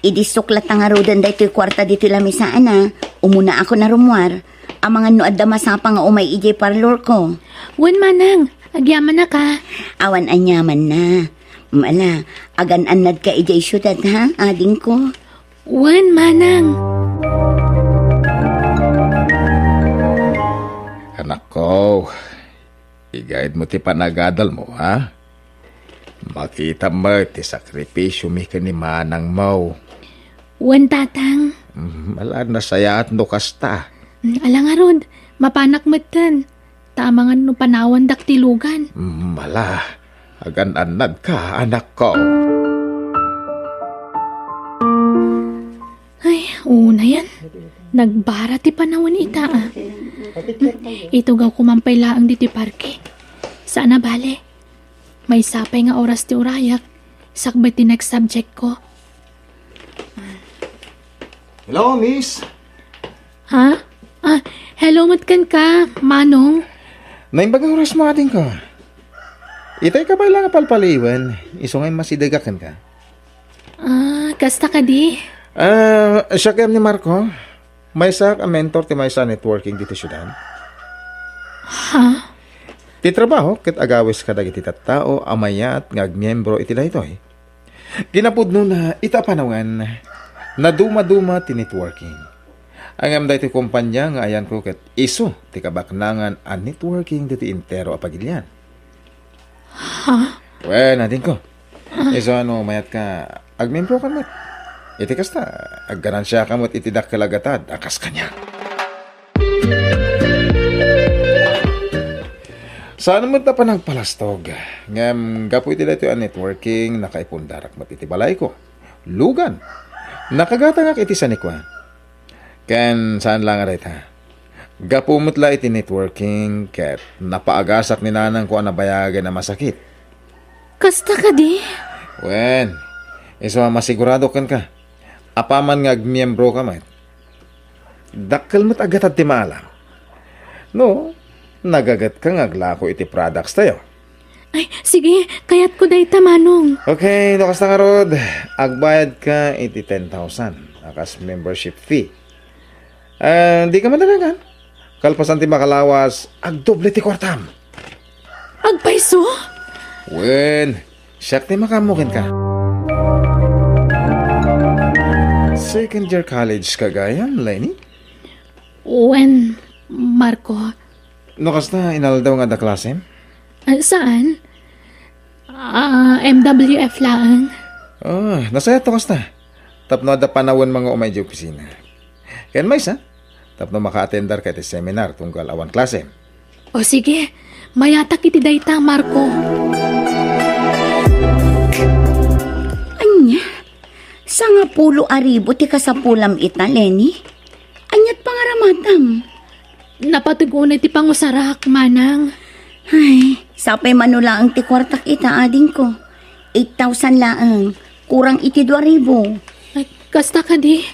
Idisuklat nga rodan da ito'y kwarta dito lamisaan na. Umuna ako na rumwar. Ang mga nuad da masapa nga umay ijay parlor ko. wen manang, agyaman na ka. Awan anyaman na. Mala, agan anad ka ijay syudad ha, ading ko. Wen manang. Anak ko, i-guide mo ti panagadal mo, ha? Makita mo ti sakripisyo mi ka ni manang mo. Wen tatang. Malad na saya at no kasta. Alang arod, mapanak matan. Tamangan no panawan daktilugan. Mala, agan anad ka, anak ko. Ay, una yan. Nagbara ti panawan ita Ito gaw kumampay laang diti parke. Sana bale. May sapay nga oras ti urayak. Sakbay ti next subject ko. Hello, miss. Ha? Hello matkan ka, Manong. Naimbagang oras mo ating ko. Itay ka ba lang palpaliwan? Isungay masidegakan ka. Kasta ka di? Siya kaya ni Marco. May sa mentor ti may sa networking dito syudad. Ha? Ti trabaho ket agawis ka dagiti tattao amayat nga agmiyembro iti daytoy. Kinapudno na ita panawan na duma-duma ti networking. Ang amday ti kumpanya nga ayan ko ket iso ti kabaknangan a networking diti intero a pagilyan. Ha? Well, natin ko. Iso ano mayat ka agmiyembro ka mat. Iti kasta agganansya ka mat iti dakkalagatan akas kanya. Saan mo ta pa nagpalastog? Ngam, gapo iti dito ang networking, nakaipundarak mat iti balay ko. Lugan. Nakagatangak iti sanikwa. Ken, saan lang aray ta? Gapo mutla iti networking, ket napaagasak ni nanang ko ang nabayagan na masakit. Kasta ka di? Wen, iso masigurado kan ka. Apaman nga agmiyembro ka mat. Dakkel mo't agatad ti maalam. No, nagagat ka ngaglako iti products tayo. Ay, sige, kayat ko dayta, Manong. Okay, nakas na karod. Agbayad ka iti 10,000. Akas membership fee. Di ka madalagan. Kalpasan ti makalawas, agdoble ti kwartam. Agpaiso? Wen, siyak ti makamukin ka. Second year college ka gayam, Lenny? When, Marco? No kasta inaldaw nga da klasem? Saan? MWF lang. Nasaya to kasta. Tapno da panawon mga umay di opisina. Ken may sa? Tapno maka-attendar kay ti seminar tunggal awan klase. O sige, mayatak iti dayta, Marco. Anya, sa nga pulo aribo ti kasapulam ita, Lenny. Anyat pangaramatam. Napatugunay ti pangusarak, manang. Ay, sapay manulaang ti kwartak ita ading ko. 8,000 laang, kurang iti 2,000. Ay, kasta ka di.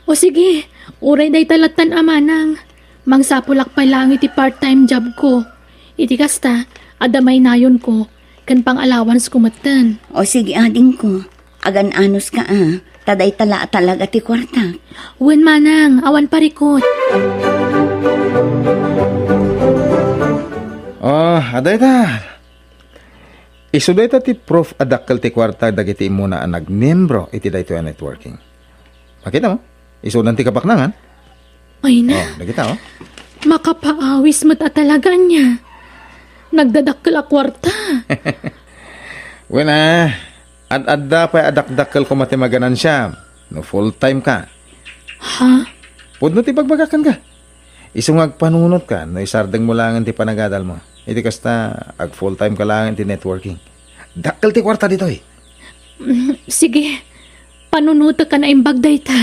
O sige, uray day talatan amanang. Mangsapulak pa lang iti part-time job ko. Iti kasta, adamay nayon ko, kan pang allowance kumatan. O sige ading ko, agan anos ka taday tala talaga ti kwartak. Wen manang, awan parikot. Aday ta. Isuday ta ti proof adakkel ti kwarta dagiti imuna ang nagmembro iti dayto ang networking. Makita mo? Isudan ti kapaknangan. Ay na, Dagita makapaawis mo't talaga niya. Nagdadakkel a kwarta. Wena, adda pa adakdakkel ko matimaganan siya. No full time ka. Ha? Pudno ti pagbagakan ka. Isungag panunot ka, no isardeng mo lang ti panagadal mo. Iti kasta, ag full time ka lang ti networking. Dakkel ti kwarta dito eh. Sige, panunuto ka na imbag dayta.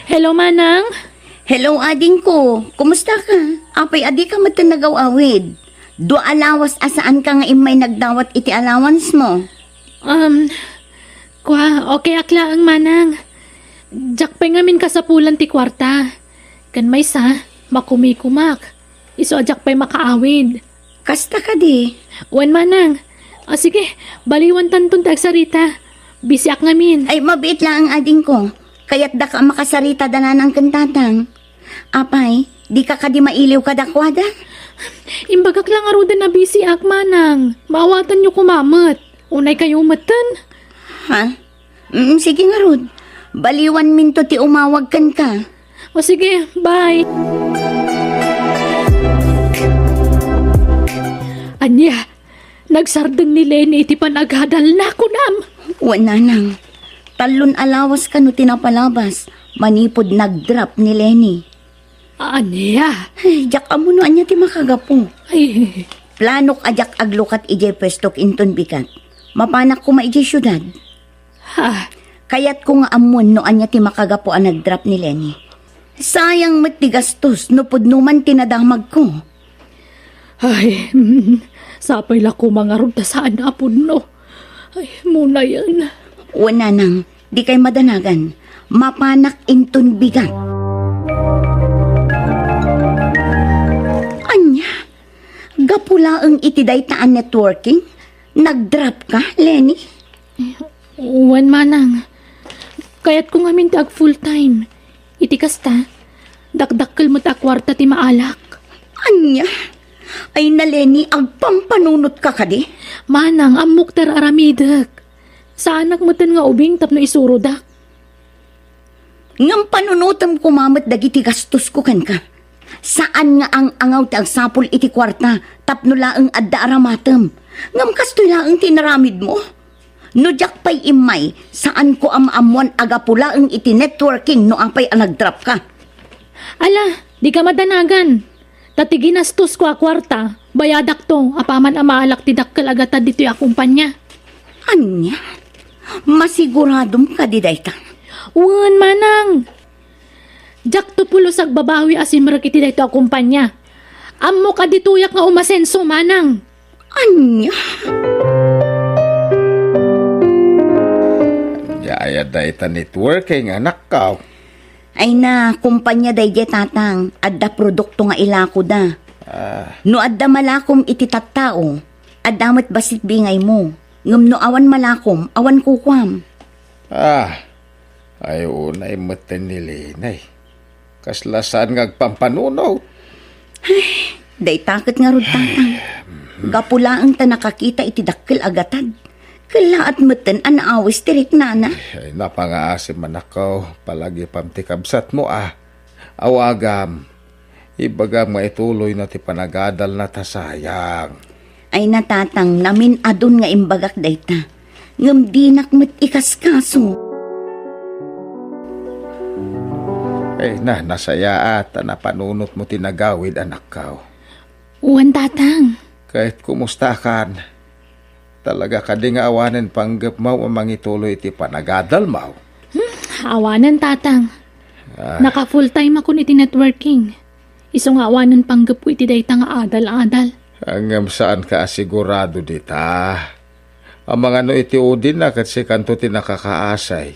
Hello, manang. Hello ading ko, kumusta ka? Apay adi ka matanagaw-awid. Do alawas asaan ka nga imay nagdawat iti allowance mo? Okay akla ang manang. Jak pa ngamin kasapulan ti kwarta. Kan may sa, makumikumak. Iso ajak pa'y makaawid. Kasta ka di. Wan manang. Sige, baliwan tantun tagsarita. Bisyak ngamin. Ay mabiit lang ang ading ko. Kaya't da ka makasarita danan ang kantatang. Apay, di ka kadi mailiw kadakwada? Imbagak lang arudan na busy ak manang. Maawatan nyo kumamot. Unay kayo umatan. Ha? Sige nga Rod. Baliwan minto ti umawag kan ka. O sige, bye. Anya, nagsardeng ni Lenny iti panaghadal na kunam. Wala nang. Talon alawas ka no tinapalabas. Manipod nagdrap ni Lenny. Anya? Ay, jak amo no anya ti makagapo. Ay, Planok ajak aglukat ije pestok inton bikat. Mapanak ko maije syudad. ha, Kayat ko nga amon no anya ti makagapo ang nagdrap ni Lenny. Sayang matigastos no pudnuman tinadamag ko. ay, sapay la ko mga rugta saan na no. Ay, muna yan. Wala nang, di kay madanagan. Mapanak inton bigat. Anya, gapula ang itiday taan networking? Nagdrap ka, Lenny? Uwan manang. Kaya't ko nga mintag full time. Iti kasta, dakdakkel mo ta kwarta ti maalak. Anya, ay na Lenny, agpampanunot ka kadi? Manang, amok ter aramidak. Saanak mo nga ubing tapno isurudak. Ngam panunutam kumamot dagiti gastos ko kan ka. Saan nga ang angaw ti agsapol iti kwarta tapno laeng adda aramatem. Ngam kastoy laeng tinaramid mo. No jak pay imay, saan ko amamwan agapulaeng iti networking no apay ang nagdrap ka. Ala, di ka madanagan. Tati ginastos ko a kwarta, bayadak to, apaman amaalak ti dakkel agata dito a kumpanya. Anya, masiguradom ka di dayta. Uwan manang. Jak to pulos ag babawi asimrek iti dito a kumpanya. Ammo ka dituyak nga umasenso manang. Anya, Yaya dayta networking anak ka. ay na kumpanya dayje tatang, adda produkto nga ilako da. No adda malakom iti tattao, addamat basit bingay mo. Ngam no awan malakom, awan kukwam. Ay, unay matan ni Linay. Kaslasan ngagpampanunaw. Day takot nga rod tatang. Gapula ang nakakita iti dakkel agatan. Kalaat meten an awis tirik nana. Ay, napangaasim man ako. Palagi pamtikabsat mo Awagam. Ibagam maituloy na ti panagadal na tasayang. Ay natatang namin adun nga imbagak dayta. Ngam dinak met ikaskaso. Nasaya at napanunot mo tinagawid anak ka. Uwan tatang. Kahit kumusta kan, talaga ka di nga awanan panggap mo ang mangituloy iti panagadal mo. Awanan tatang. Naka full time ako iti networking. Iso nga awanan panggap ko iti dayta nga adal-adal. Hanggang saan ka asigurado dita? Ang mga no iti udin na kasi kanto tinakakaasay.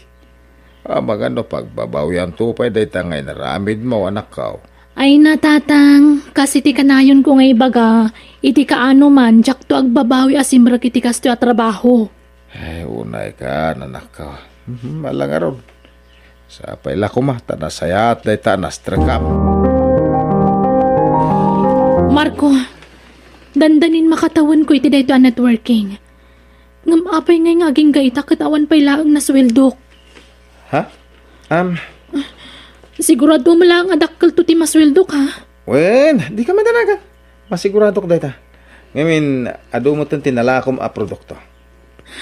Ang mga no pagbabawi ang tupay dayta ngay naramid mo anak ka. Ay natatang, kasi ti kanayon ko nga ibaga, iti kaano man, jak to agbabawi asimra kiti kasto at trabaho. Ay, unay ka, anak ka. Malang aron. Sa paila ko tanasaya at dayta nastrakam. Marco, dandanin makatawan ko iti dayto ang networking. Ngam apay ngay nga aging gaita katawan pa'y laang nasweldok. Ha? Sigurado mo lang adakkel to ti masweldok ha? Wen, di ka madanagan. Masigurado ko dayta. Ngayon, ado mo itong tinalakom a produkto.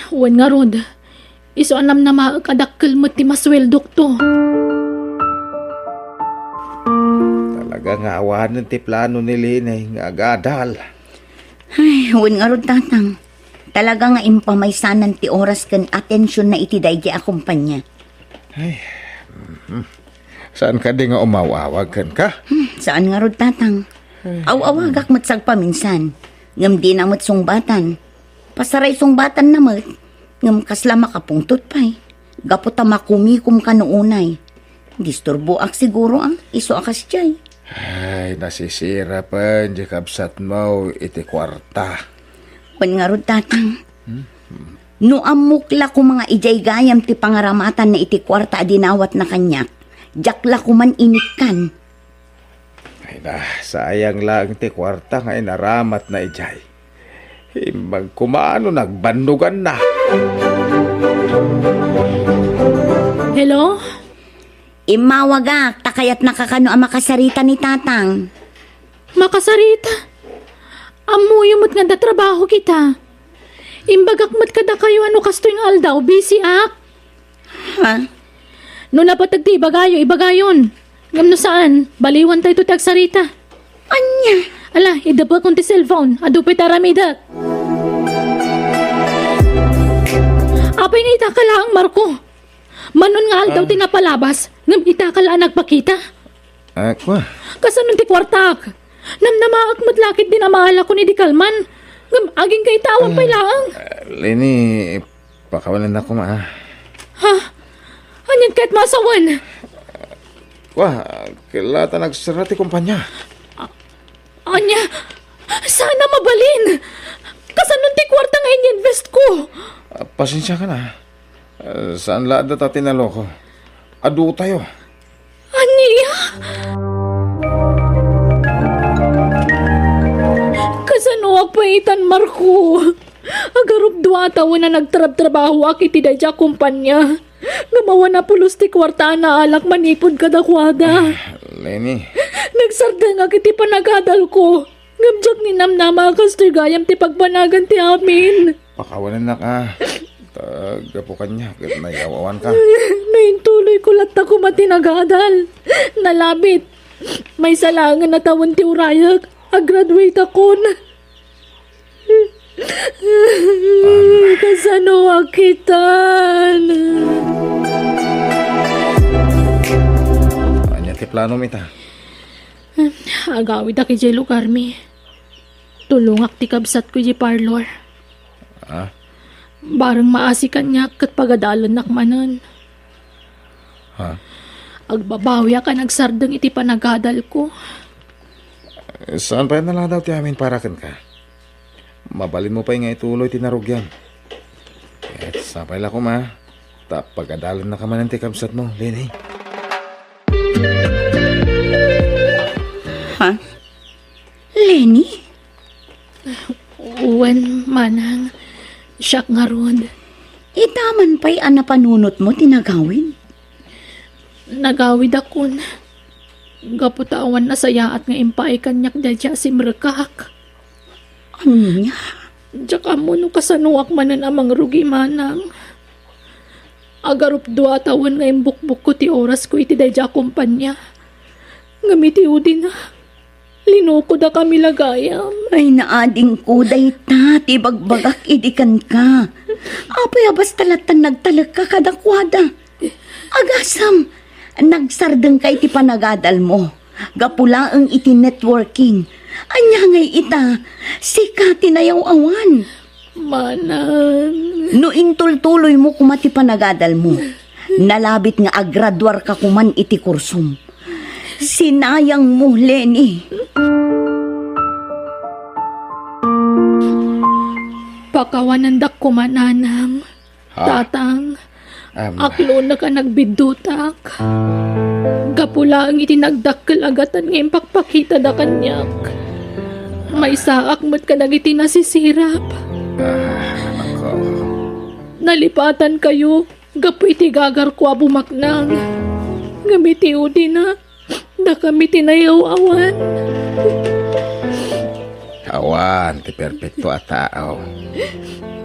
Wen nga rod, iso anam na maakadakkel mo ti masweldok to. Talaga nga awanan ti plano ni Linay nga agadal. Ay, huwag nga rod tatang. Talaga nga impamaysanan ti oras kan atensyon na iti daydi akumpanya. Ay, saan ka di nga umawawag ka? Saan nga rod tatang? Aw-awagak matsag paminsan. Ngam di na mat sungbatan. Pasaray sungbatan na mat. Ngam kasla makapungtot pa'y. Gaputa makumikum ka noonay. Disturbo ak siguro ang iso akas jay. Ay, nasisira pa, di kabsat mo iti kwarta. Wan nga rod tatang. No amukla ko mga ijay gayam ti pangaramatan na iti kwarta adinawat na kanyak. Jakla ko man inikan. Ay sayang lang ti kwarta nga inaramat na ijay. Himbag kumano nagbandugan na. Hello? Imawagak, takayat nakakano ang makasarita ni tatang. Makasarita? Amuyumot nga da trabaho kita. Imbagak mat kada kayo ano kastoy nga aldaw, busy ak. Ha? No napatag ti ibagayon. Ngam no saan, baliwan tayo to tagsarita. Anya? Ala, idaba kong ti cellphone, adupay taramidat. Apay nga itakala ang Marco. Manon nga aldaw tinapalabas, ngam itakala nagpakita. Kwa? Kasanon ti kwartak. Namnamaak matlakit din ang mahala ko ni Di Kalman. Ngam aging kay tawang pa'y laang. Lini, pakawalan ako Ha? Anyan kahit masawan. Kwa, kilata nagsarati kumpanya. Anya, sana mabalin. Kasanon ti kwarta nga in-invest ko. Pasensya ka na. Saan laad na tinaloko? Adu tayo. Anya? Kasano apaitan, Marco? Agarup dua taon na nagtrab-trabaho akiti dadya kumpanya. Gamawa na pulos ti kwarta na alak manipod kadakwada. Lenny. Nagsarda nga kiti panagadal ko. Ngamjak ni namnama kastoy gayam ti pagpanagan ti amin. Pakawalan na ka. Tagapo kanya. Nayawawan ka. Naintuloy ko lahat ako matinagadal. Nalabit. May salangan na tawon ti urayak. A-graduate ako na. Kasano akitan? Anya ti plano mita? Agawid aki jay lugar mi. Tulungak ti kabsat ko jay parlor. Barang maasikan niya kat pagadalon nakmanon. Agbabawi ka nagsardang iti panagadal ko. Saan pa yan daw ti amin parakan ka? Mabalin mo pa nga ituloy tinarugyan. Kahit sapay la ko Pagadalan na ka man ang tikabsat mo, Lenny. Ha? Lenny? Uwan, manang. Siyak nga rod. Itaman pa'y anapanunot mo tinagawin. Nagawid akon. Gaputawan na sayaat nga impay kanyak dadya si Merkak. Ano niya? Tsaka mo no kasanuak manan amang rugi manang. Agarup 2 taon nga imbukbuk ko ti oras ko iti dadya kumpanya. Ngamiti udin na. Linuko da kami lagayam. Ay naading ko, dayta, tibagbagak idikan ka. Apay abas talatan nagtalag ka kadakwada. Agasam, nagsardeng ka iti panagadal mo. Gapula ang iti networking. Anya ngay ita, sika tinayaw awan. Manang. Noing tultuloy mo kumati panagadal mo. Nalabit nga agradwar ka kuman iti kursum. Sinayang mo, Lenny. Pakawanandak ko mananang. Tatang. Aklo na ka nagbidutak. Gapula ang itinagdakkel agatan ngayon pakpakita da kanyak. May saak mo't ka nag itinasisirap. Nalipatan kayo. Gapu iti gagar ko abumaknang. Gamiti udi na. Da kami tinayaw awan. Awan, ti perpekto at tao.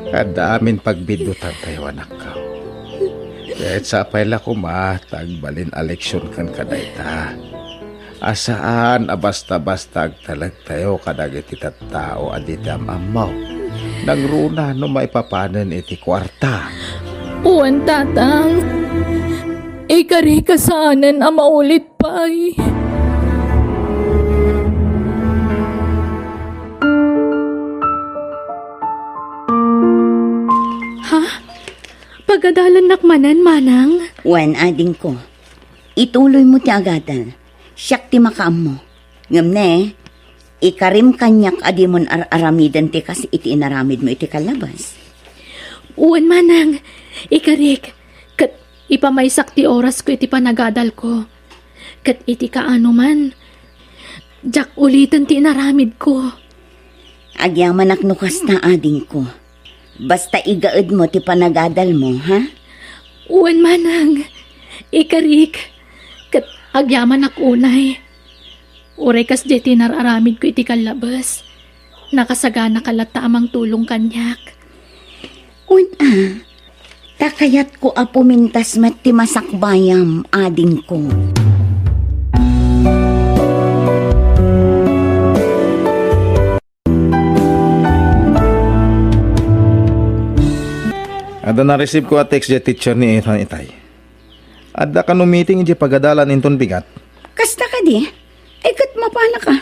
Kadamin pagbidutan tayo anak ka. Kahit sa pala kumatag balin eleksyon kan kadayta. Asaan abasta-basta agtalag tayo kadagit iti tao adita mamaw. Nagruna no may papanan iti kwarta. Uwan, tatang. Ikari kasanan ang maulit pa'y. Ha? Pagadalan nakmanan, manang? Wan, ading ko. Ituloy mo ti agadan. Siyak ti makaam mo. Ngam ne, ikarim kanyak adimon aramidan ti kas iti inaramid mo iti kalabas. Uwan, manang. Ikarik. Kat ipamaysak ti oras ko iti panagadal ko. Kat iti kaano man. Jak ulitan ti inaramid ko. Agyaman aknukas na ading ko. Basta igaed mo ti panagadal mo, ha? Uwan, manang. Ikarik. Kat agyaman akunay. Uray kas jeti nararamid ko iti kalabas. Nakasagana kalata amang tulong kanyak. Una, takayat ko apumintas met ti masakbayam ading ko. Ada na-receive ko a text di teacher ni Ethan Itay. Ada ka no meeting di pagadalan inton bigat. Kasta ka di? Ay kat mapala ka.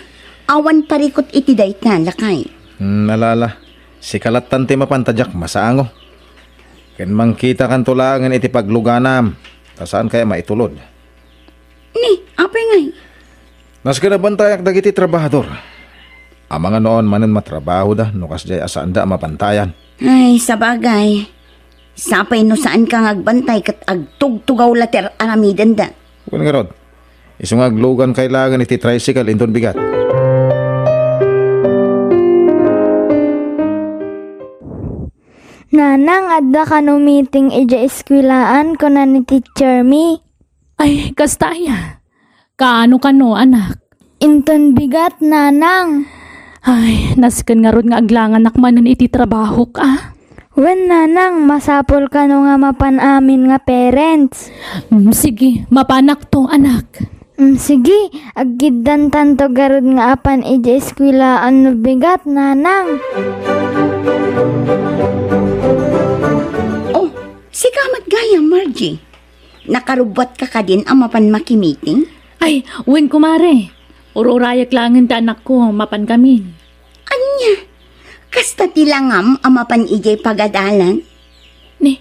Awan parikot iti dayta, lakay. Nalala. Si kalatan ti mapantadyak masaango. Ken mangkita kan tulangan iti pagluganam. Tasaan kaya maitulod. Ni, apay ngay. Nas kinabantayak dagiti trabahador. Ang mga noon manen matrabaho da, nukas jay asaan da mapantayan. Ay, sabagay. Sapay no saan ka ngagbantay kat agtugtugaw later aramidan da. Kung nga rod, isang aglugan kailangan iti tricycle inton bigat. Nanang, adda ka no meeting ija eskwilaan ko na ni teacher mi. Ay, kastaya. Kaano ka no, anak? Inton bigat, nanang. Ay, nasken nga ron nga aglangan nakmanan iti trabaho ka. Wen, nanang, masapol ka no nga mapan amin nga parents. Sige, mapanak to, anak. Sige, aggidan tanto garud nga apan ija eskwilaan no bigat, nanang. Oh, si kamat gaya, Margie. Nakarubot ka din ang mapan makimiting? Ay, wen kumare. Ururayak langin ta anak ko, mapan kami. Anya? Kasta tilangam ang mapan ijay pagadalan? Ni,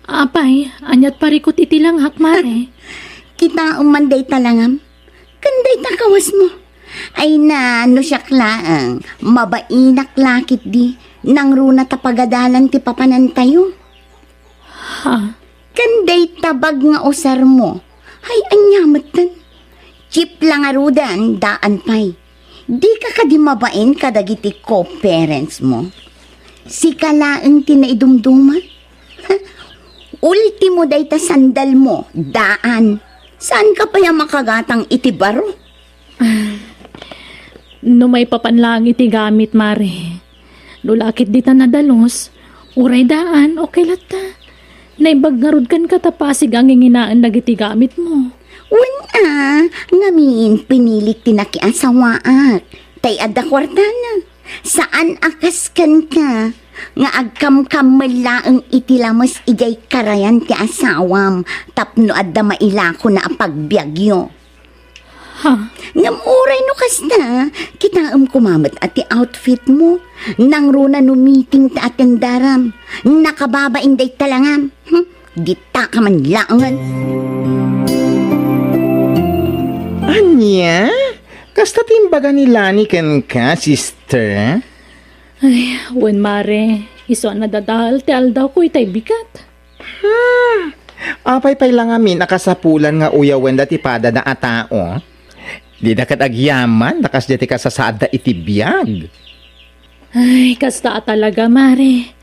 apay, anyat parikot iti lang hakmare. Kita umanday talangam. Kanday takawas mo. Ay na, no siya klaang. Mabainak lakit di. Nang runa ta pagadalan ti papanan tayo. Ha? Kanday tabag nga usar mo. Hay, anyamatan. Chip lang arudan, daan pay. Di ka kadimabain kadagiti co-parents mo. Si kalaang tinaidumduman. Ultimo day ta sandal mo, daan. Saan ka pa yung makagatang itibaro? No may papanlang iti gamit, Mare. Lulakit di ta nadalos, uray daan, okay lata. Naibaggarod kan katapasig ang inginaan dagiti gamit mo. Wala, ngamin pinilik tinakiasawaak. Tay adda kwartana. Saan akaskan ka? Nga agkam-kam malaang itilamas ijay karayan ti asawam. Tapno adda mailako na apagbiagyo. Ha? Ngamuray no kasta, kitaam kumamat at ti outfit mo. Nang runa no meeting ta ating daram. Nakababaing day talangam. Dita ka man laangan. Anya? Kasta timbaga ni Lani ken ka, sister? Ay, wen Mare, iso na dadahal ti aldaw ko itay bigat. Apay pay lang amin nakasapulan nga uyawen dati pada na atao. Di dakat agyaman, nakas dati kasasada iti biyag. Ay, kasta talaga, Mare.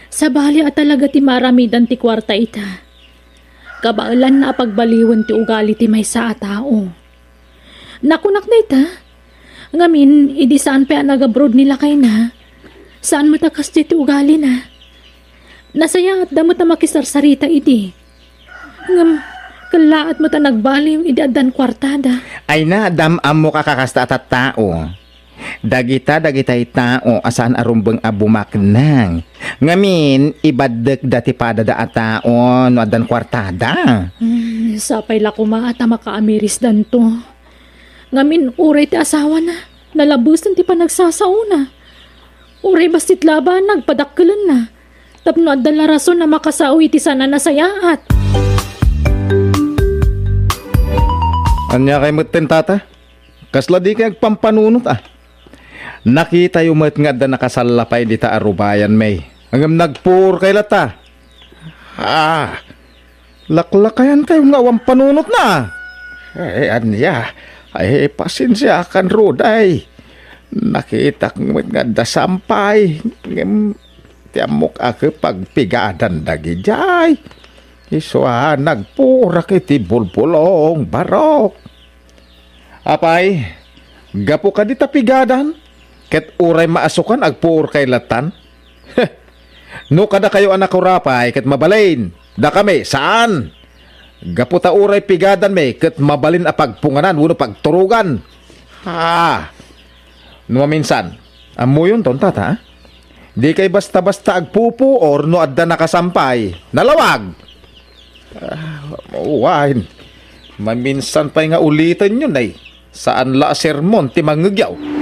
Sa bali talaga ti maramidan ti kwarta ita. Kabailan na pagbaliwan ti ugali ti may sa tao. Nakunak na ita. Ngamin, idi saan pa nag-abroad nila kay na. Saan matakas ti ugali na. Nasaya at damot na makisarsarita iti. Ngam, kalaat mo ta nagbaliw idi adan kwartada. Ay na, damam mo kakakasta at tao. Dagitay tao asan arumbang abumaknang. Ngamin, ibadek dati pada da ataon no adan kwartada. Sapay la kumaata makaamiris dan to. Ngamin, uray ti asawa na. Nalabusan ti panagsasauna. Uray bastit laban, nagpadakkelan na. Tapno adala rason na makasao iti sana nasayaat. Anya kay mutten tata? Kasla di kay agpampanunot Nakita yung mat nga da nakasalapay di ta arubayan may. Hanggang nagpur kay lata. Laklakayan kayo nga awang panunot na. Ay, anya. Ay, pasensya kan Roday. Nakita kong nga dasampay. Tiamok ako pagpigadan dagi jay. Iswa nagpurak iti bulbulong barok. Apay, gapo ka di tapigadan. Ket uray maasukan agpur kay latan. No kada kayo anak urapay ket mabalain. Da kami, saan? Gapo ta uray pigadan me ket mabalin a pagpunganan wenno pagturugan. No minsan, amo yun ton tata. Di kay basta-basta agpupu or no adda nakasampay. Nalawag. Mauwain. Maminsan pa nga ulitan yun ay. Saan la sermon ti mangagyaw?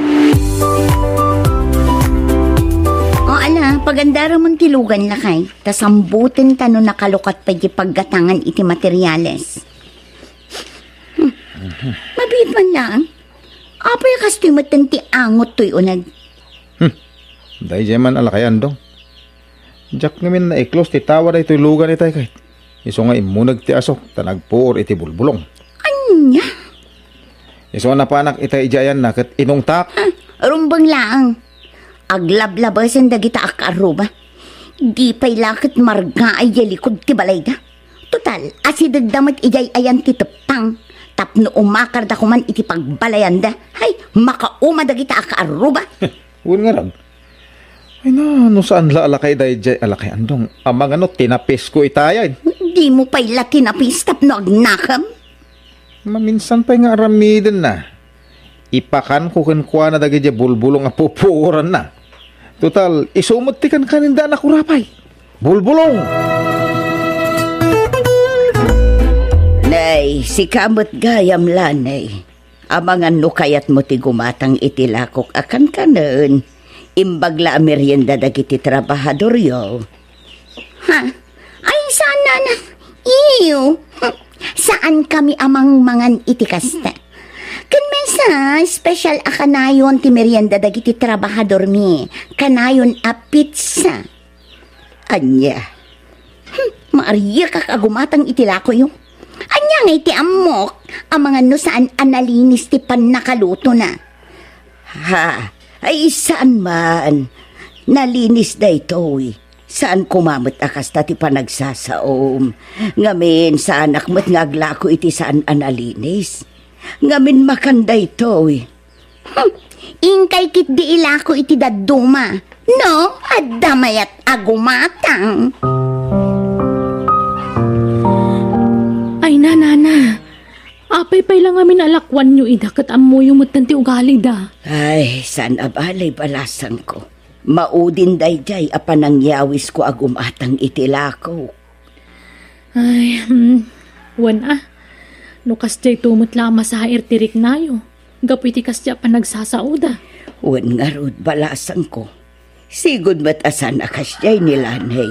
O ana, pagandara mong tilugan lakay. Tasambutin ta no nakalukat pa di paggatangan iti materyales. Mabit man lang. Apay kastoy matan ti angot to'y unag. Dahil dyan man alakayan dong. Jack ngamin na iklos ti tawa na ito'y lugan itay kahit. Iso nga imunag ti asok, tanagpur iti bulbulong. Anya? Iso na panak itay ijayan na kat inungtak. Rumbang lang. Aglablabasan dagita akaruba. Di pa'y lakit marga ay yalikod ti balay da. Total, asidagdamat ijay ayan ti teptang. Tapno umakar da kuman iti pagbalayan da. Hay, makauma dagita akaruba. Huwag nga rag. Ay na, no saan la alakay dahi jay alakay andong. Amang ano, tinapis ko itayan. Di mo pa'y lati na pistap no agnakam. Maminsan pa'y nga aramidin na. Ipakan ko kinkwa na dagi jay bulbulong a pupuran na. Total, isumot ti kan kaninda na kurapay. Bulbulong! Nay, si kamot gayam lanay. Amangan no kayat mo ti gumatang itilakok akan kanon. Imbagla merienda dagiti trabahador yo. Ay, sana na. Iyo. Saan kami amang mangan itikasta? Kan mesa, special a kanayon ti merienda dagiti trabahador mi. Kanayon a pizza. Anya. Maria kakagumatang itilako yung. Anya nga iti amok, ang mga no saan analinis ti pan nakaluto na. Ha, ay saan man, nalinis da ito eh. Saan kumamot akas ta ti panagsasaom. Ngamin sa anak mo't ngaglako iti saan analinis. Ngamin makanda ito eh. Ingkay kit di ilako iti daduma. No, adamayat agumatang. Ay na. Apay pay lang amin alakwan nyo idakat amo yung mutanti ugali da. Ay, saan abalay balasan ko. Maudin dayjay apan ang yawis ko agumatang itilako. Ay, wan Nukas jay tumot lama sa hair tirik nayo. Gapu iti kasya pa nagsasauda. Wan nga rod balasan ko. Sigod mat asan akasyay nilanay.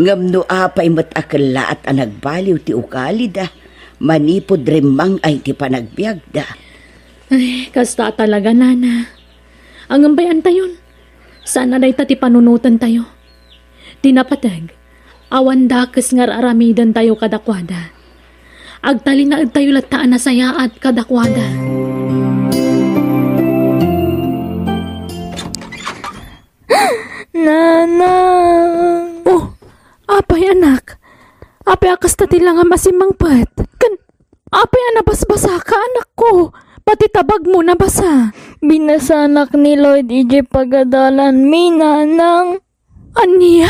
Ngam no apay mat akala at anagbaliw ti ugali da. Manipod rimang ay ti panagbiag da. Ay, kasta talaga, nana. Ang ambayan tayon. Sana day ti panunutan tayo. Tinapatag, awan dakes ngar aramidan tayo kadakwada. Agtali na tayo lataan na saya at kadakwada. Nana. Oh, apay anak. Apay akas tati lang ang masimang pat. Apay anabasbasa ka anak ko. Pati tabag mo nabasa. Binasanak ni Lloyd ije pagadalan mi nanang. Aniya?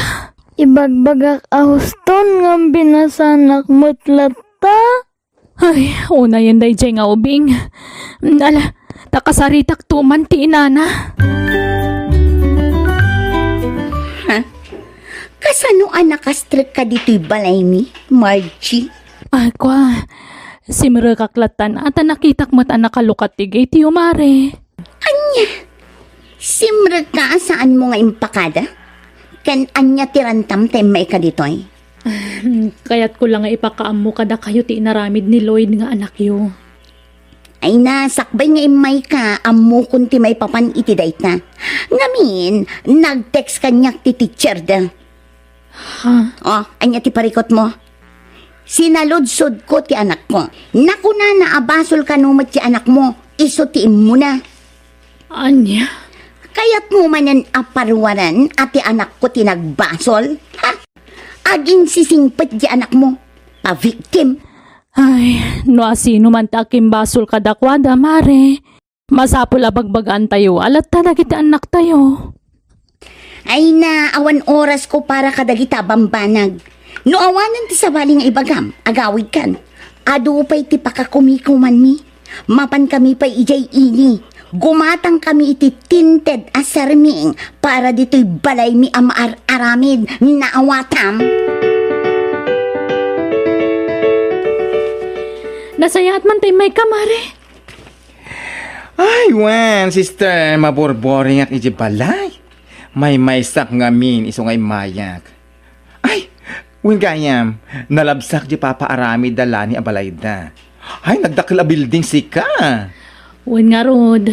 Ibagbagak ahuston ngam binasanak mutlata. Ay, una yan day jay nga ubing. Ala, takasaritak tuman ti inana. Kasano anak kastrik ka dito'y balay ni, Margie? Ay, kwa. Si Mirakaklatan at nakitak mat anak kalukat ti gay ti umare. Anya? Simrag ka saan mo nga impakada? Kan anya tirantam temay ka dito'y? Kaya't ko lang nga ipakaam mo kada kayo ti inaramid ni Lloyd nga anak yo. Ay na, sakbay nga imay ka, amu kunti may papan itidayt na. Ngamin, nag-text kanyak ti teacher da. Ha? Oh, anya ti parikot mo? Sinaludsod ko ti anak ko. Naku na abasol ka numot ti anak mo, isutiin mo na. Anya? Kaya't mo manan aparwaran at ti anak ko tinagbasol? Ha? Aging sisingpet ti anak mo, pa-victim. Ay, no asino man takim basol kadakwada, mare. Masapul abagbagaan tayo, alat tadagiti anak tayo. Ay na, awan oras ko para kadagita bambanag. No awanan ti sabali nga ibagam, agawid kan. Ado pa'y ti pakakumikuman mi. Mapan kami pa'y ijay ini. Gumatang kami iti tinted asarming para dito'y balay mi aramid na awatam. Nasayat man tayo may kamare. Ay, wan, sister, maborboring ak iti balay. May sak ngamin iso ngay mayak. Ay, win gayam, nalabsak di papaarami dala ni abalay da. Ay, nagdakla building sika. Wen nga rod.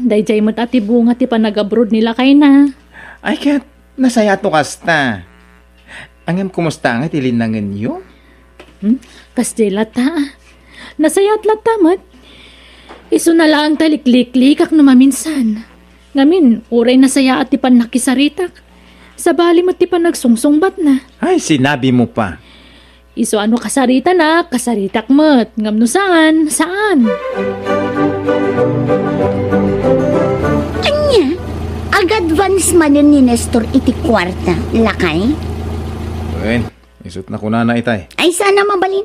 Dayjay mo't ati bunga ti panag-abroad nila kay na. Ay, kaya't nasayat mo kasta. Angam kumusta nga tilinangan niyo? Kasdi lata. Nasayat lata mat. Iso na lang taliklik-likak no maminsan. Ngamin, uray nasaya at ti pan nakisaritak. Sa bali mo ti pan nagsungsungbat na. Ay, sinabi mo pa. Iso ano kasarita na, kasaritak mat. Ngam no saan? Anya, ag-advance manin ni Nestor iti kwarta, lakay? Wen, isut na kuna na itay. Ay sana mabalin.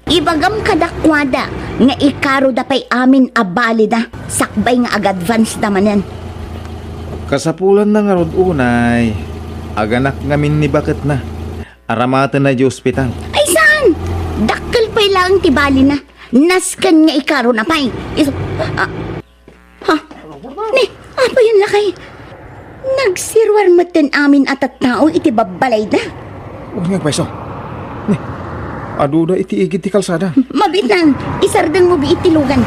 Ibagam kadakwada nga ikaro da pay amin abalida sakbay nga ag-advance damanen. Kasapulan na nga rod unay. Aganak ngamin ni bakit na. Aramatan na di ospital. Ay saan? Dakkel pay lang tibali na. Naskan nga ikaro na pay. Ni, apa yun lakay? Nagsirwar maten amin at tao iti babalay na. Huwag nga paiso. Ni, adu da iti igit ti kalsada. Mabitang, isardang mo biitilugan.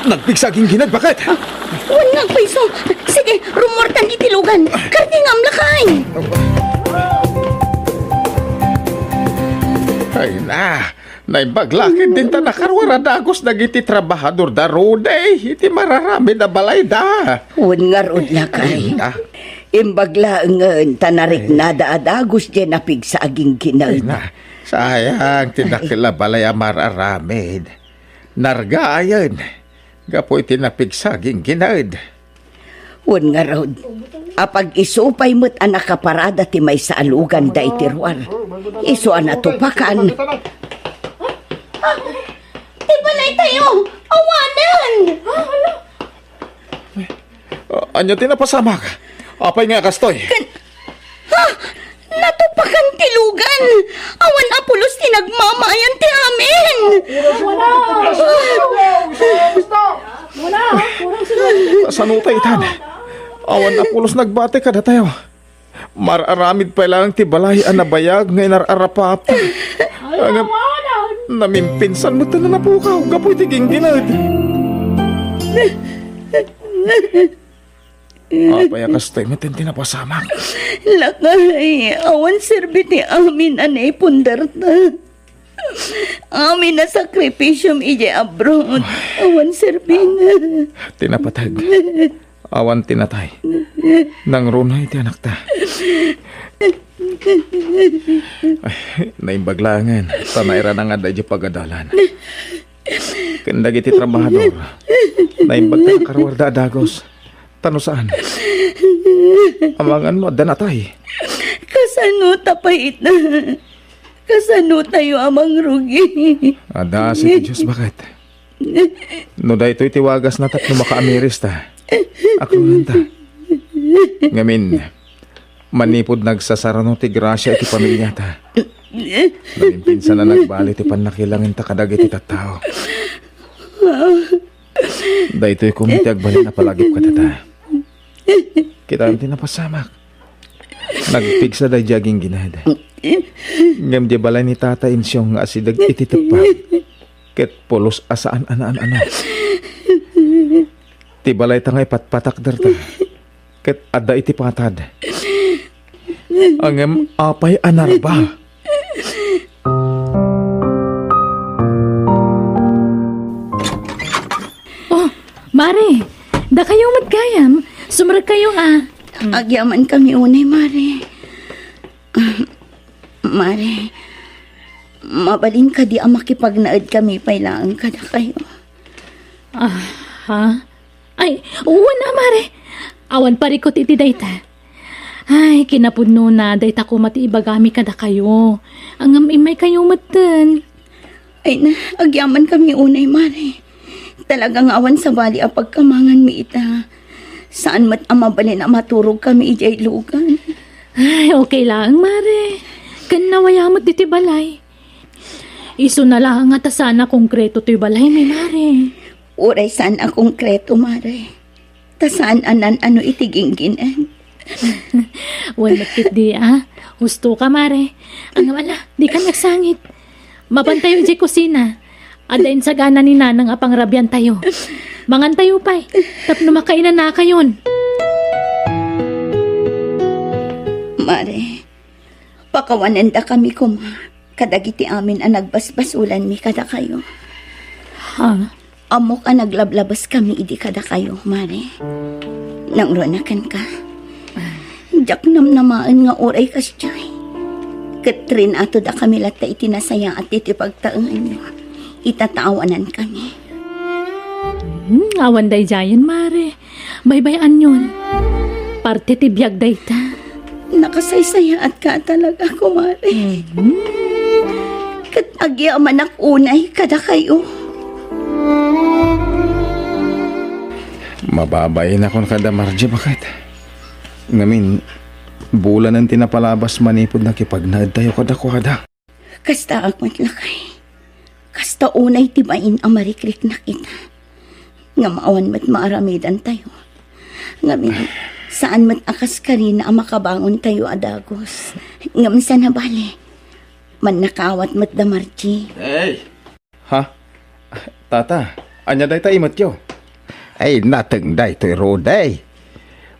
Nagpigsaging ginad, bakit? Huwag nga paiso. Sige, rumortan itilugan. tilugan. Kartingam lakay. Ay na, naibaglakid din ta nakarwara dagos nagiti trabahador da rode. Iti mararami da balay da. Un nga rod lakay. Ah, Imbagla ngan tanarik na daadagos dyan napig sa aging ay ginag. na, sayang tinakila balay amararamid. Nargayan, gapoy tinapigsaging ginad. Un nga rod. Apag isupay mo't anak kaparada ti may sa alugan da itirwar. Iso anatupakan. Ibalay tayo. Awanan. Anya tinapasamak? Apay nga kastoy. Natupakan tilugan. Awan apulos tinagmamayan ti amin. Sanutay tan. Awan na pulos nagbate kada tayo. Mararamid pa lang ti balay anabayag nga inararapap. Namimpinsan mo ta na napukaw. Gapoy ti ginginad. Apay kastoy mo tinapasamak. Lakay, awan serbiti amin anay pundarta. Amin na sakripisyum ije abroad. Awan serbina. Tinapatag. Awan tinatay. Nang runay ti anak ta. Ay, naimbaglangan. Tanaira na nga da pagadalan. Kandag iti trabahador. Naimbag ta karwarda dagos. Tano saan? Amangan mo, danatay. Kasano tapait na. Kasano tayo amang rugi. Ada si Diyos, bakit? No da ito'y tiwagas na tatlo makaamiris ta. Ako ta. Ngamin, manipod nagsasarano ti grasya iti pamilya ta. Namimpinsan na nagbali ti panakilangin ta kadag iti tattao. Da ito'y kumiti agbali na palagip ka ta. Kita ang tinapasamak. Nagpigsa da jaging ginad. Ngam di balay ni tata insyong nga asidag ititepa. Ket polos asaan ano. Ti balay ta ngay patpatak darta. Ket ada iti patad. Angem apay anarba. Oh, Mare, da kayo matgayam. Sumarag kayo Agyaman kami unay, Mare. Mare, mabalin ka di ang makipagnaad kami pailaan ka na kayo. Ha? Ay, uwan na, Mare. Awan parikot iti dayta. Ay, kinapudno na dayta ko mati ibagami kada kayo. Ang imay kayo matan. Ay na, agyaman kami unay, Mare. Talagang awan sa bali ang pagkamangan mi ita. Saan mat amabalin na maturog kami ijay lugan. Ay, okay lang, Mare. Kan nawayamot diti balay. Iso na lang nga ta sana konkreto to'y balay, may Mare. Uray saan ang konkreto, Mare. Ta saan anan ano itigingginan. Wala di Husto ka, Mare. Ang wala, di ka nagsangit. Mapantayo di kusina. Adain sa gana ni nanang apang rabyan tayo. Mangan tayo pa'y. Tapno makainan na kayon. Mare, pakawanan da kami kuma. Kadagiti amin ang nagbasbasulan mi kada kayo. Ha? Amok ang naglablabas kami idi kada kayo, Mare. Nang runakan ka. Jak namnamaan nga oray kasyay. Katrin ato da kami lata itinasaya at itipagtaangan nyo. Itataawanan kami. Awan day jayan, Mare. Baybayan yun. Parte tibiyag day ta. Nakasaysaya at ka talaga ko, Mare. Katagya manak unay kada kayo. Mababay na kon kada Margie, bakit? Ngamin, bulan ang tinapalabas manipod na kipagnaad tayo kada. Kasta akmat lakay. Kasta unay tibain ang marikrik na kita. Nga maawan mat maaramidan tayo. Ngamin, saan mat akas ka rin na makabangon tayo adagos. Ngam sa nabali. Man nakawat mat da Margie. Hey! Ha? Tata, anya day tayo matyo? Ay, natang day to'y roday.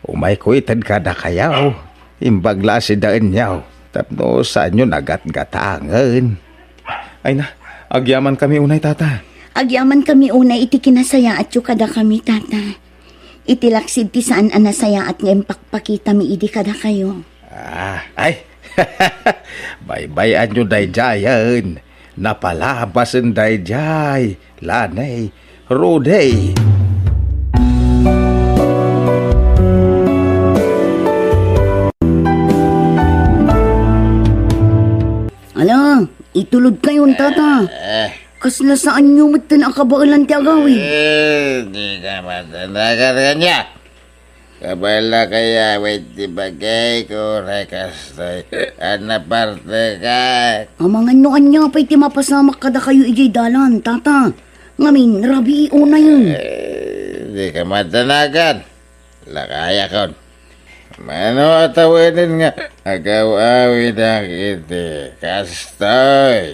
Umay ko itad kada kayaw. Imbagla si daan yaw. Tapno saan nyo nagat-gatangan. Ay na, agyaman kami unay tata. Agyaman kami una iti kinasaya at yu kada kami, tata. Itilaksid ti saan anasaya at ngayon pakpakita mi idi kada kayo. Ay, baybayan nyo dayjayan. Napalabasan dayjay. Lanay, Ruday. Ala, itulod kayon, tata. Kasla saan nyo matan akabailan ti agawid? Di ka matanagan kanya. Kabala kaya wait di bagay ko rekas tayo. Anaparte ka. Amangan no anya pa'y ti mapasamak kada kayo ijay dalan, tata. Ngamin, rabi una yun. Di ka matanagan. Lakaya kon. Mano atawinin nga. Agaw-awin ang iti. Kastoy.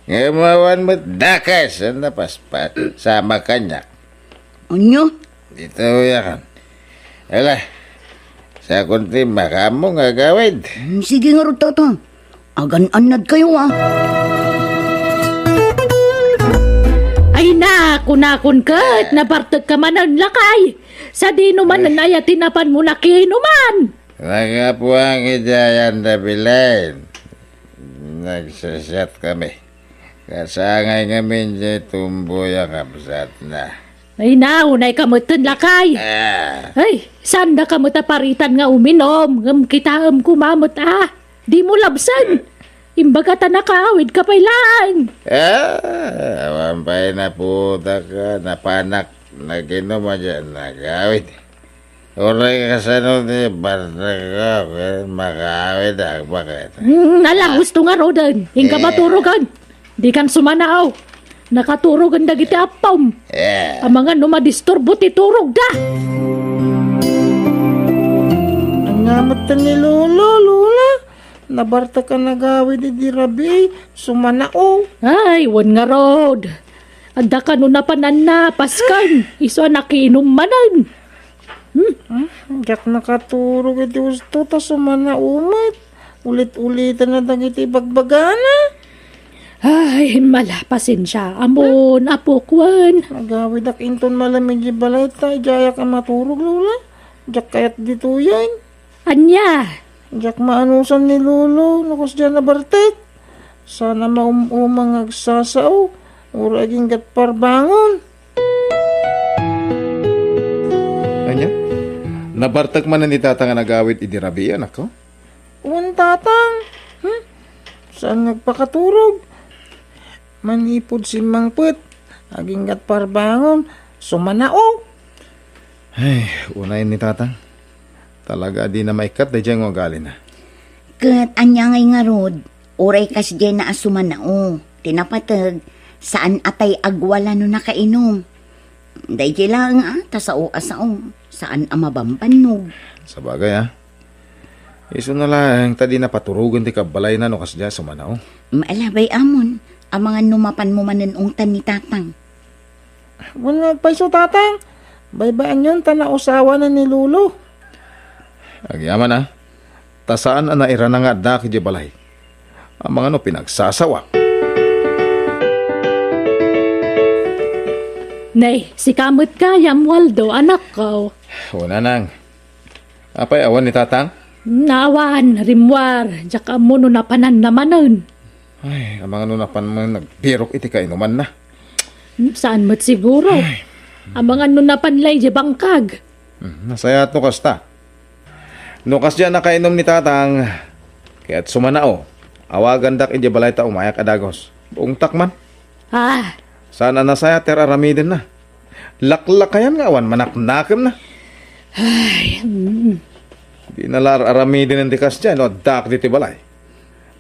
Ngamawan mo dakas ang napaspat sama kanya. Anyo? Dito yakan. Ala, sa kunti makamo nga gawid. Sige nga ro, tata. Agan-anad kayo, Ay na, kunakon kat, nabartag ka man ang lakay. Sa di naman nanaya tinapan mo na kinuman. Nagapuang idayan na bilain. Nagsasat kami. Kasangay ngamin di tumboy ang kapsat na. Ay na, unay kamutan lakay. Ay, saan na kamuta paritan nga uminom? Ngam kita kumamot Di mo labsan. Imbaga ta nakaawid ka pailaan. Wampay na puta ka, napanak, naginom dyan, nagawid. Uray ka sa nung di barna ka, makawid ang bakit. Nala, gusto nga rodan. Hingga maturugan. Di kan sumanaaw. Nakaturugan na giti apam. Ang mga numadisturbo ti turog da. Ang ngamatan ni Lola. Nabarta ka nagawid di rabi, sumanao. Ay, wan nga rod. Adda ka nun na panan paskan. Iso nakiinom manan. Jak nakaturog iti gusto ta sumanaumat. Ulit-ulitan na dagiti bagbagana. Ay, malapasin siya. Amon, apokwan. Nagawid ak inton malamig di balay ta, jayak ang maturog Lola. Jak kayat dito yan. Anya? Jak maanusan ni Lolo, nakos dyan na bartet. Sana maumumang agsasaw, uraging gatparbangon. Anya? Nabartag man na ni tatang nagawid idirabi, anak ko? Uwan tatang. Saan nagpakaturog? Manipod si Mangput, aging gatparbangon, sumanao. Ay, unayin ni tatang. Talaga di na maikat da dyan nga na. Kat anya ngay nga rod, oray kas dyan na asuman na tinapatag, saan atay agwala no nakainom. Day dyan lang tasao asao, saan amabambanog. Sa bagay Iso na lang, tadi na paturugan ti kabalay na no kas dyan sumanaw. Maalabay amon, ang mga numapan mo manunungtan ni tatang. Wala nagpaiso tatang, baybaan yun tanausawa na ni Lolo. Agyaman tasaan na naira na nga daki di balay. Ang mga pinagsasawa. Nay, si kamot ka, Waldo, anak ko. Una nang. Apay awan ni tatang? Nawan, rimwar, jaka mo no napanan namanon. Ay, ang mga nunapan mo nagbirok iti kainuman na. Saan mo't siguro? Ang mga nunapanlay di bangkag. Nasayat no kasta. Nukas dyan nakainom ni tatang, kaya't sumanao, awagan dak indi balay ta umayak adagos. Buong takman. Sana nasaya ter aramidin na. Laklakayan nga awan, manaknakam na. Ay, Di nalar aramidin ang dikas dyan, no, dak diti balay.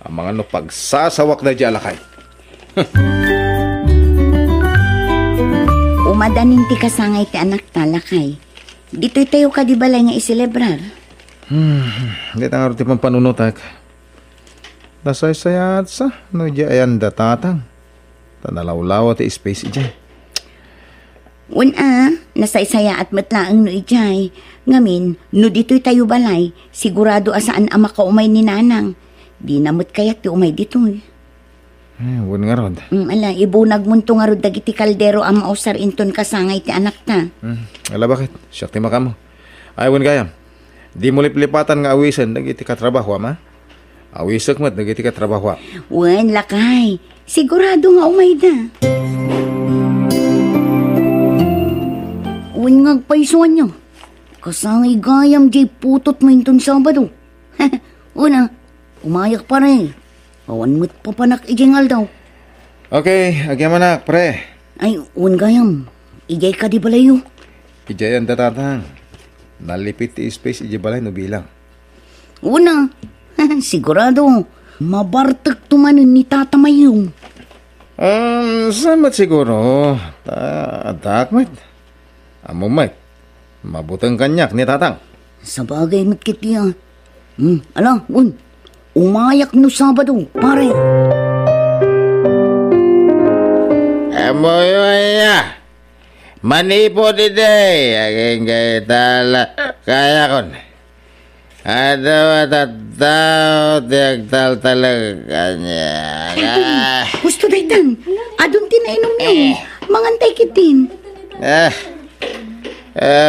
Ang mga pagsasawak na dyan lakay. Umadanin ti kasangay ti anak talakay. Dito'y tayo ka di balay nga iselebrar. Hindi tanga roti pang panunutak. Nasay-sayat sa, no di ayan datatang. Tanalawlaw ti space dyan. Nasaysaya at matlaang no ijay. Ngamin, no dito'y tayo balay, sigurado asaan ang makaumay ni nanang. Di namot kaya't ti umay dito'y. Wan nga rod. Ibunag munto nga rod dagiti kaldero ang mausar inton kasangay ti anak ta. Ala bakit? Siyak ti makamo. Ay, wan gayam. Di mo liplipatan nga awisan, nagiti katrabaho, ma? Awisak mat, nagiti katrabaho. Wan, lakay. Sigurado nga umay da. Wan nga paisoan nyo. Kasangay gayam jay putot mo inton Sabado. Una, umayak pa rin. Awan mo't papanak ijengal daw. Okay, agyaman na, pre. Ay, wan gayam. Ijay ka di balayo. Ijayan tatatang. Nalipit ti space iji balay no bilang. Una, sigurado. Mabartak tumanin ni Tata Mayong. Samat siguro. Takmat. Amumay. Mabutang kanyak ni tatang. Sa bagay mo't kitiya. Ala, umayak no Sabado, pare. Amoy manipo di day. Aging kay tala. Kaya kon. Ada matatao tiyag tal talaga kanya. Gusto daytan. Adun tinainom niyo. Mangantay kitin.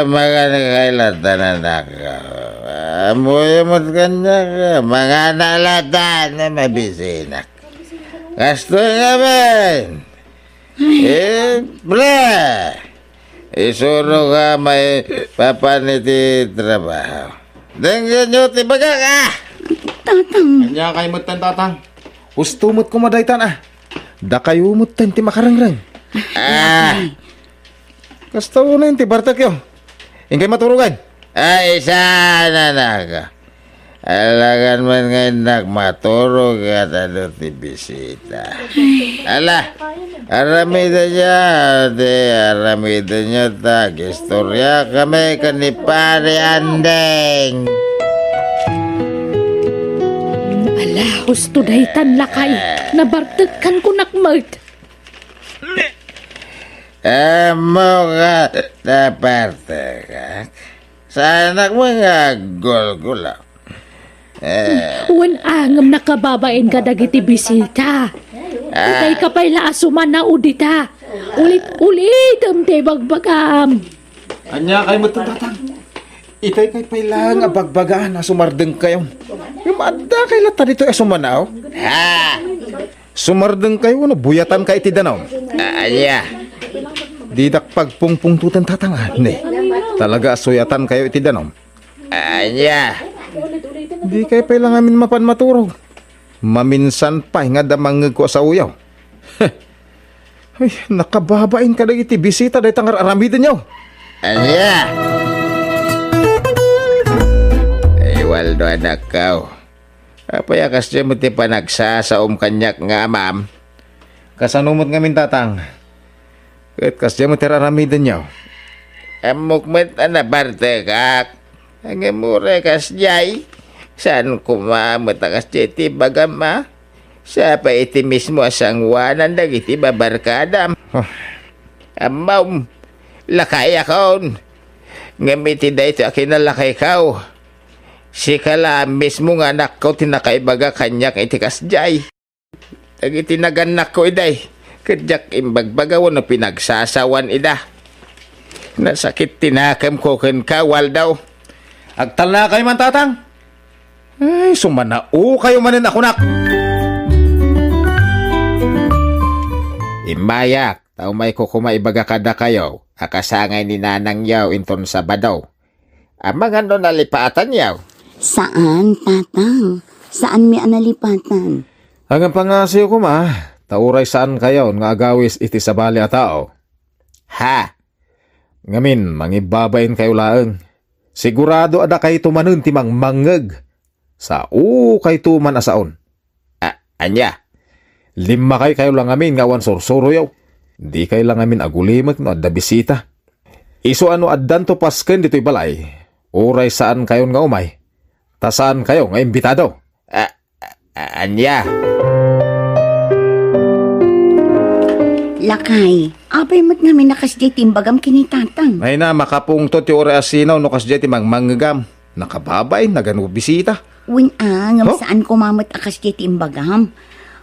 Mga nakailatan na naka. Amoy mo't kanya ka. Mga nalatan na mabisinak. Kasto naman. Pre. Isuro ka may papaniti trabaho. Denggan nyo tibaga ka. Tatang. Kanya kayo mutan tatang. Gusto mo't kumadaytan Da kayo mutan ti makarangrang. Kasto na yun ti bartak yo. Ingkay maturugan. Ay, sana na ka. Alagan man ngayon nagmaturog at ano ti bisita. Ala, aramida niya, aramida niya istorya kami kanipari andeng. Ala, husto daytan lakay. Nabartagkan ko nakmart. Amo ka naparte ka. Sa anak mo nga gol-gula. Wan angam nakababain ka dagiti bisita. Itay ka pa'y laasuman na udita. Ulit am te bagbagam. Kanya kayo mutan tatang. Itay kay pailang abagbagaan na sumardeng kayo. Yung adda kay lata dito sumanaw. Sumardeng kayo, buyatan ka iti danaw. Didak pagpungpungtutan tatangan, Talaga asuyatan kayo iti danaw. Di kayo pailang amin mapan maturog. Maminsan pa nga damangag ko sa uyaw. Ay, nakababain ka na iti bisita dahi tangar aramidin nyo. Waldo anak kao. Kapayakas niya mo ti panagsasaom kanyak nga ma'am. Kasanumot ngamin tatang. Kat kasya mo tiraramidin nyo. Amukmet anabarte kak. Ang emure kasjay. Saan kumamot akas ti bagama? Sa pa iti mismo asang wanan dagiti babarkadam. Amaw, lakay akon. Ngamiti da ito akin na lakay kao. Si kala mismo nga anak ko tinakaibaga kanyak iti kasjay. Dagiti naganak ko iday. Kadyak imbagbagaw no pinagsasawan ida. Nasakit tinakam ko kan kawal daw. Agtal na kayo man tatang. Ay, sumanao kayo manin ako nak. Imbayak, tao may kukumaibaga kada kayo. Akasangay ni nanang yaw inton Sabado. Amang ano nalipatan yaw? Saan, tatang? Saan mi analipatan? Hanggang pangasiyo ko tauray saan kayo nga agawis iti sabali a tao. Ngamin, mangibabain kayo laeng. Sigurado ada kayo tumanon timang mangeg. Sa kay tuman asaon. Anya? 5 kayo lang amin ngawan sorsoro yaw. Di kayo lang amin agulimak no adda bisita. Iso ano addan to pasken dito'y balay. Uray saan kayo nga umay. Tasaan kayo nga imbitado. Anya? Lakay, apay mat nga may nakas di timbagam kinitatang. Ay na, makapungtot yung ora asinaw no kas jeti manggam. Nakababay, nagano bisita. Ngam saan kumamat akas di timbagam.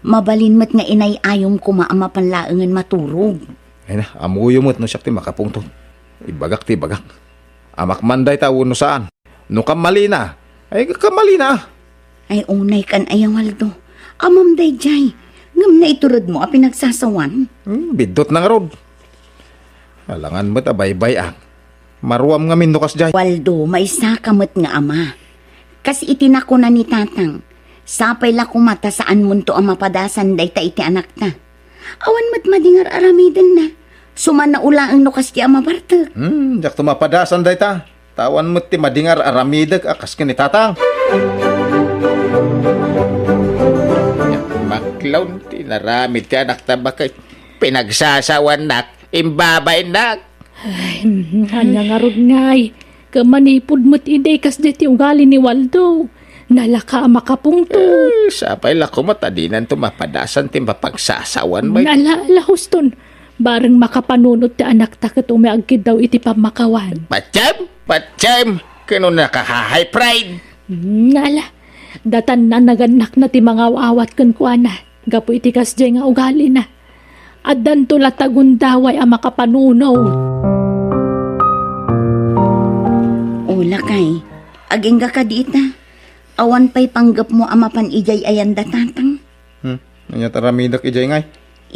Mabalin mat nga inay ayom kumaama panlaangan maturog. Ay na, amuyo mo't no siya ti makapungtot. Ibagak ti bagak. Amak manday ta uno saan. No kamali na. Ay kamali na. Ay unay kan ayang Waldo. Amam day jay. Ngam na iturod mo a pinagsasawan. Bidot na nga rod. Alangan mo't abay-bay Maruam nga min no kas jay. Waldo, may sakamat nga ama. Kas itinako na ni tatang. Sapay la kumata saan munto ang mapadasan day ta iti anak ta. Awan mat madingar aramiden na. Suman na ulaang no kas di ama bartek. Jak tumapadasan day ta. Tawan mo't ti madingar aramidag akas ka ni tatang. Maklaw, tinaramid ka anak ta bakit pinagsasawan nak, imbabay nak. Ay, hanya nga rod ngay. Kamanipod mo't iday kas deti ugali ni Waldo. Nalaka makapungtot. Sapay la kumatadinan tumapadasan ti mapagsasawan may. Nalaala huston. Bareng makapanunod ti anak ta kat umiagkid daw iti pamakawan. Patsyam, kano nakahahay pride. Nala, datan na naganak na ti mga awat kan kuana. Gapo iti kas jay nga ugali na. At danto latagundaway ang makapanunaw. Lakay, aging ka diita. Awan pa'y panggap mo amapan ijay ayan datatang. Nanya taramidak ijay ngay.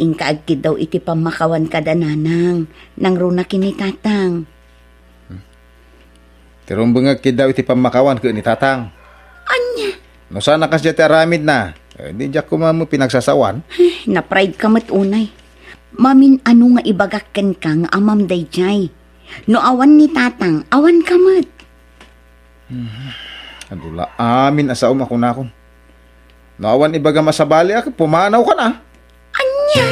Inkaagkid daw iti pamakawan kada nanang. Nang runa kinitatang. Tirumbangag kid daw iti pamakawan ko ni tatang. Anya? No sana kas jati aramid na. Di jak ko mo pinagsasawan. Na-pride ka mat unay. Mamin ano nga ibagakken ka nga amam day jay. No awan ni tatang, awan ka mat. Adula amin asaom ako na akon. Nawan ibaga masabali pumanaw ka na. Anya?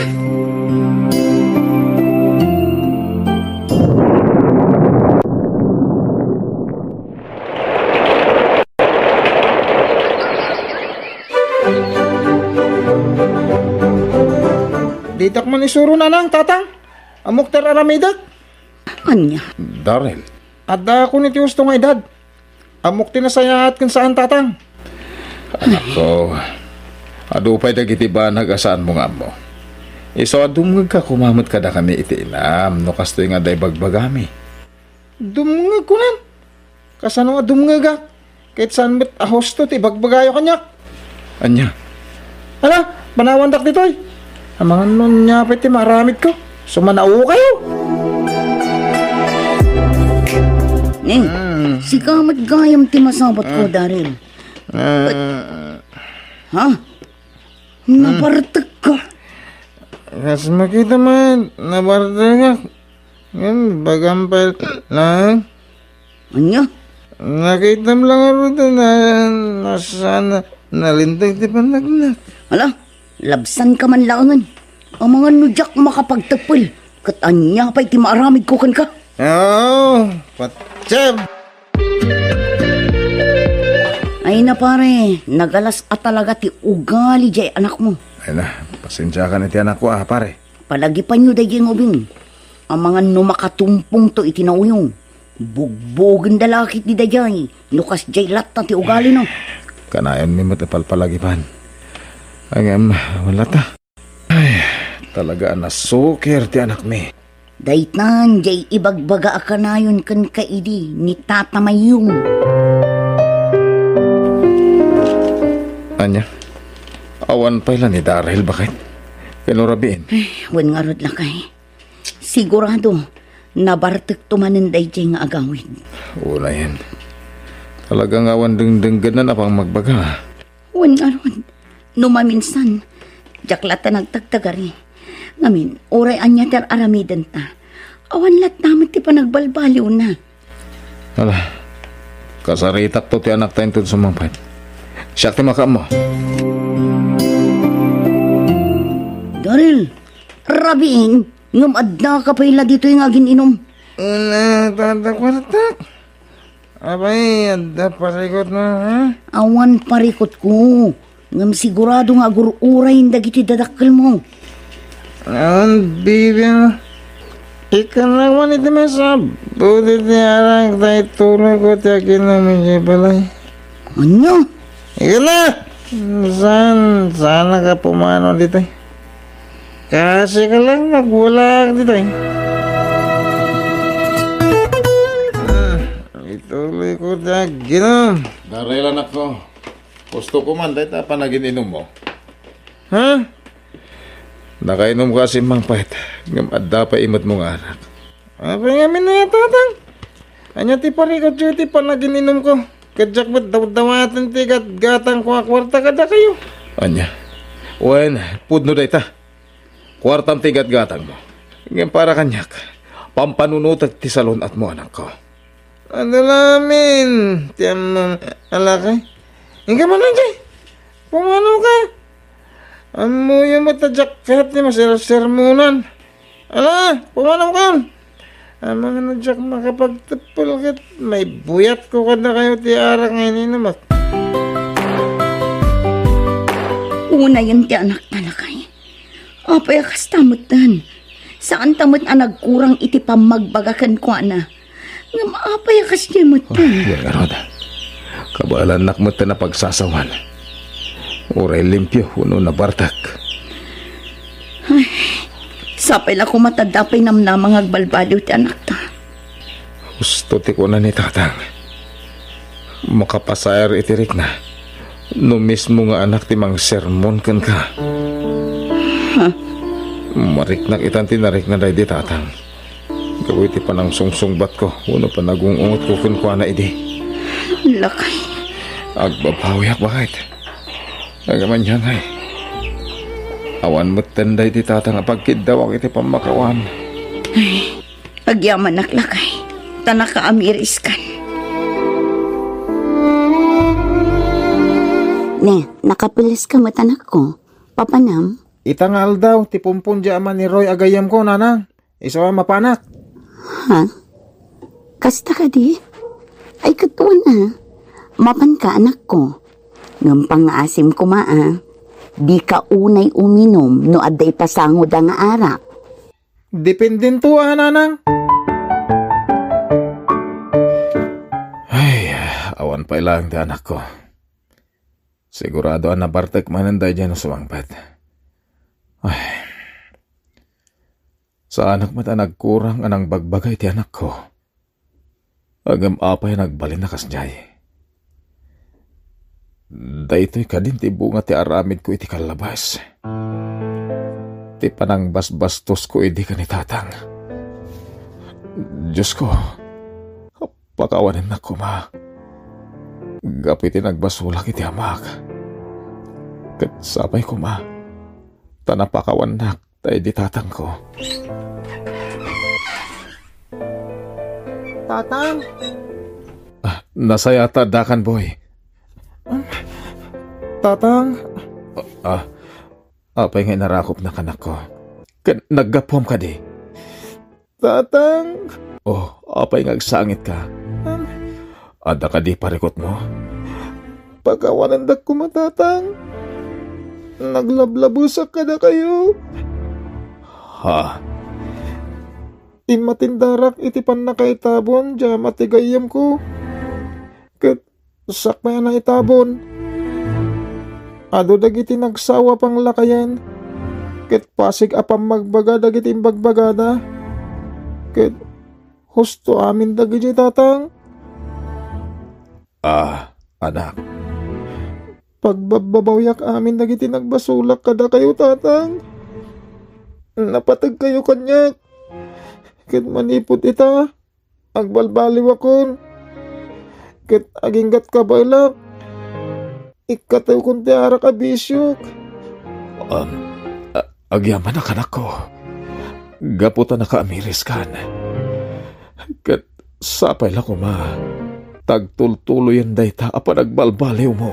Ditak man isuro na nang tatang. Amok ter aramidak. Anya? Darrell. Adda ko ni ti gusto nga edad. Amok tinasayahat kan saan tatang. Anak ko, adupay dagiti ba nagasaan mo nga mo? Iso adumngag ka kumamot ka da kami iti inam, no kastoy nga day bagbagami. Dumngag ko nan. Kasano nga dumngag ka? Kahit saan mo't ahosto ti bagbagayo kanyak. Anya? Hala, panawandak ditoy. Ang mga nun niya pati maramit ko. Sumanao kayo. Ning, si kamat gayam ti masabat ko, Daryl. Ha? Nabartek ka. Kas makita man, nabartek ka. Yan, bagampal lang. Anya? Nakita mo lang ako na nasana nalintag ti panagnak. Hala, labsan ka man laangan. Ang mga nudyak makapagtagpil. Kat anya pa'y ti maaramid ko kan ka. Oo, patsyam. Ay na pare, nagalas at talaga ti ugali jay anak mo. Ay na, pasensya ka niti anak ko pare. Palagi pa nyo dayang ubing. Ang mga numakatumpong to itinauyong. Bugbogin dalakit ni dayay. Nukas jay lat na ti ugali no. Kanayon mi matapalpalagipan. Ay wala ta. Ay, talaga nasukir ti anak mi. Daytan jay ibagbaga akanayon kan kaidi ni tatamayong. Anya, awan pa ilan ni Darrell bakit? Kinurabiin. Wan nga rod lakay. Sigurado, nabartek tumaninday jay nga agawin. Una yan. Talagang awan dengdenggan na pang magbaga. Wan nga rod. Numaminsan, jaklata nagtagtagari. Ngamin, oray anya ter aramidan ta. Awan lat naman ti panagbalbaliw na. Hala, kasaritak to ti anak tayo tun sumampay. Siyak ti maka mo. Daryl, rabiing, ngam adda ka pa ila dito yung agin inom. Una, tatak. Abay, adda parikot mo, ha? Awan parikot ko. Ngam sigurado nga agururay dagiti dadakkel mo. Ang bibi mo. Ikaw naman ito may sabu. Dito arang tayo tulog ko tiya kinamin siya balay. Ano? Ikaw na! Sana ka pumano dito eh. Kasi ka lang magwala dito eh. Ituloy ko tiya ginom. Darailan ako. Gusto ko man, dahil pa nag-ininom mo. Ha? Nakainom ka kasi mang pahit. Ngamada pa imot mong anak. Apa nga minaya tatang? Anya ti parikot ti pa nag-ininom ko. Kadyak ba't daw-dawatan ti gatang ko kwarta kada kayo? Anya? Wen, pudno day ta. Kwartam tigat gatang mo. Ngayon para kanyak. Pampanunutat ti salon at mo anak ko. Ano namin? Tiyam alakay. Ika man lang jay. Pumano ka? Amo yung matadyak kahit ni masir-sermonan. Ala, pumano ka yun? Ang mga nadyak makapagtapal kat may buyat ko kada kayo ti arang ngayon naman. Una yan ti anak talakay. Apay akas tamutan. Saan tamut ang nagkurang iti pamagbagakan ko na? Nga maapay akas niya mutan. Yan nga roda. Kabalan nakmata na pagsasawan. Uray limpyo, uno na bartak. Ay, sapay lang ko matadapay namnamang agbalbaliw ti anak ta. Gusto ti ko na ni tatang. Makapasayar itirik na. No mismo nga anak ti mang sermon kan ka. Ha? Mariknak itan tinarik na day di tatang. Gawin ti panang sungsungbat ko. Uno pa nagungungot ko kun kwa na idi. Lakay. Agbabawiak bakit? Agaman yan ay. Awan mo't tanday ti tatang apagkidawak iti pamakawan. Ay, agyaman naklakay. Tanaka amiris kan. Ne, nakapilis ka matanak ko. Papanam? Itangal daw, ti pumpun di aman ni Roy agayam ko, nanang. Isawa mapanak. Ha? Kasta ka di? Ay katuan Mapan ka anak ko. Ngampang asim ko di ka unay uminom no aday pasangod ang arak. Dependin to nanang. Ay, awan pa ilang di anak ko. Sigurado na bartek mananday dyan sa sumangpat. Ay, sa anak mata nagkurang anang bagbagay ti anak ko. Agam apay nagbalin na kasjay. Daytoy kadin ti bunga ti aramid ko iti kalabas. Ti panang basbastos ko idi ka ni tatang. Diyos ko, pakawanin na ko ma. Gapiti nagbasulak iti amak. Kat sabay ko ma. Tanapakawan nak tayo di tatang ko. Tatang? Nasayata dakan boy. Tatang? Apay nga narakop na kanak ko. Naggapom ka di. Tatang? Oh, apay nga agsangit ka. Ada ka di parikot mo. Pagkawanandak ko matatang. Naglablabusak ka na kayo. Ha? Imatindarak itipan na kay tabon, diya matigayam ko. Kat sakmaya na itabon. Ado dagiti nagsawa pang lakayan. Kat pasig apam magbaga dagiti imbagbagada. Kat husto amin dagiti tatang. Anak. Pagbabawyak amin dagiti nagbasulak kada kayo tatang. Napatag kayo kanyak. Kat manipot ita, agbalbaliw akon. Kat aginggat kabaylak, ikataw kong tiara ka bisyok. Agyaman na kanak ko. Gaputan na kaamiris kan. Kat sapay lang ko ma. Tagtultuloy yan day ta apa nagbalbaliw mo.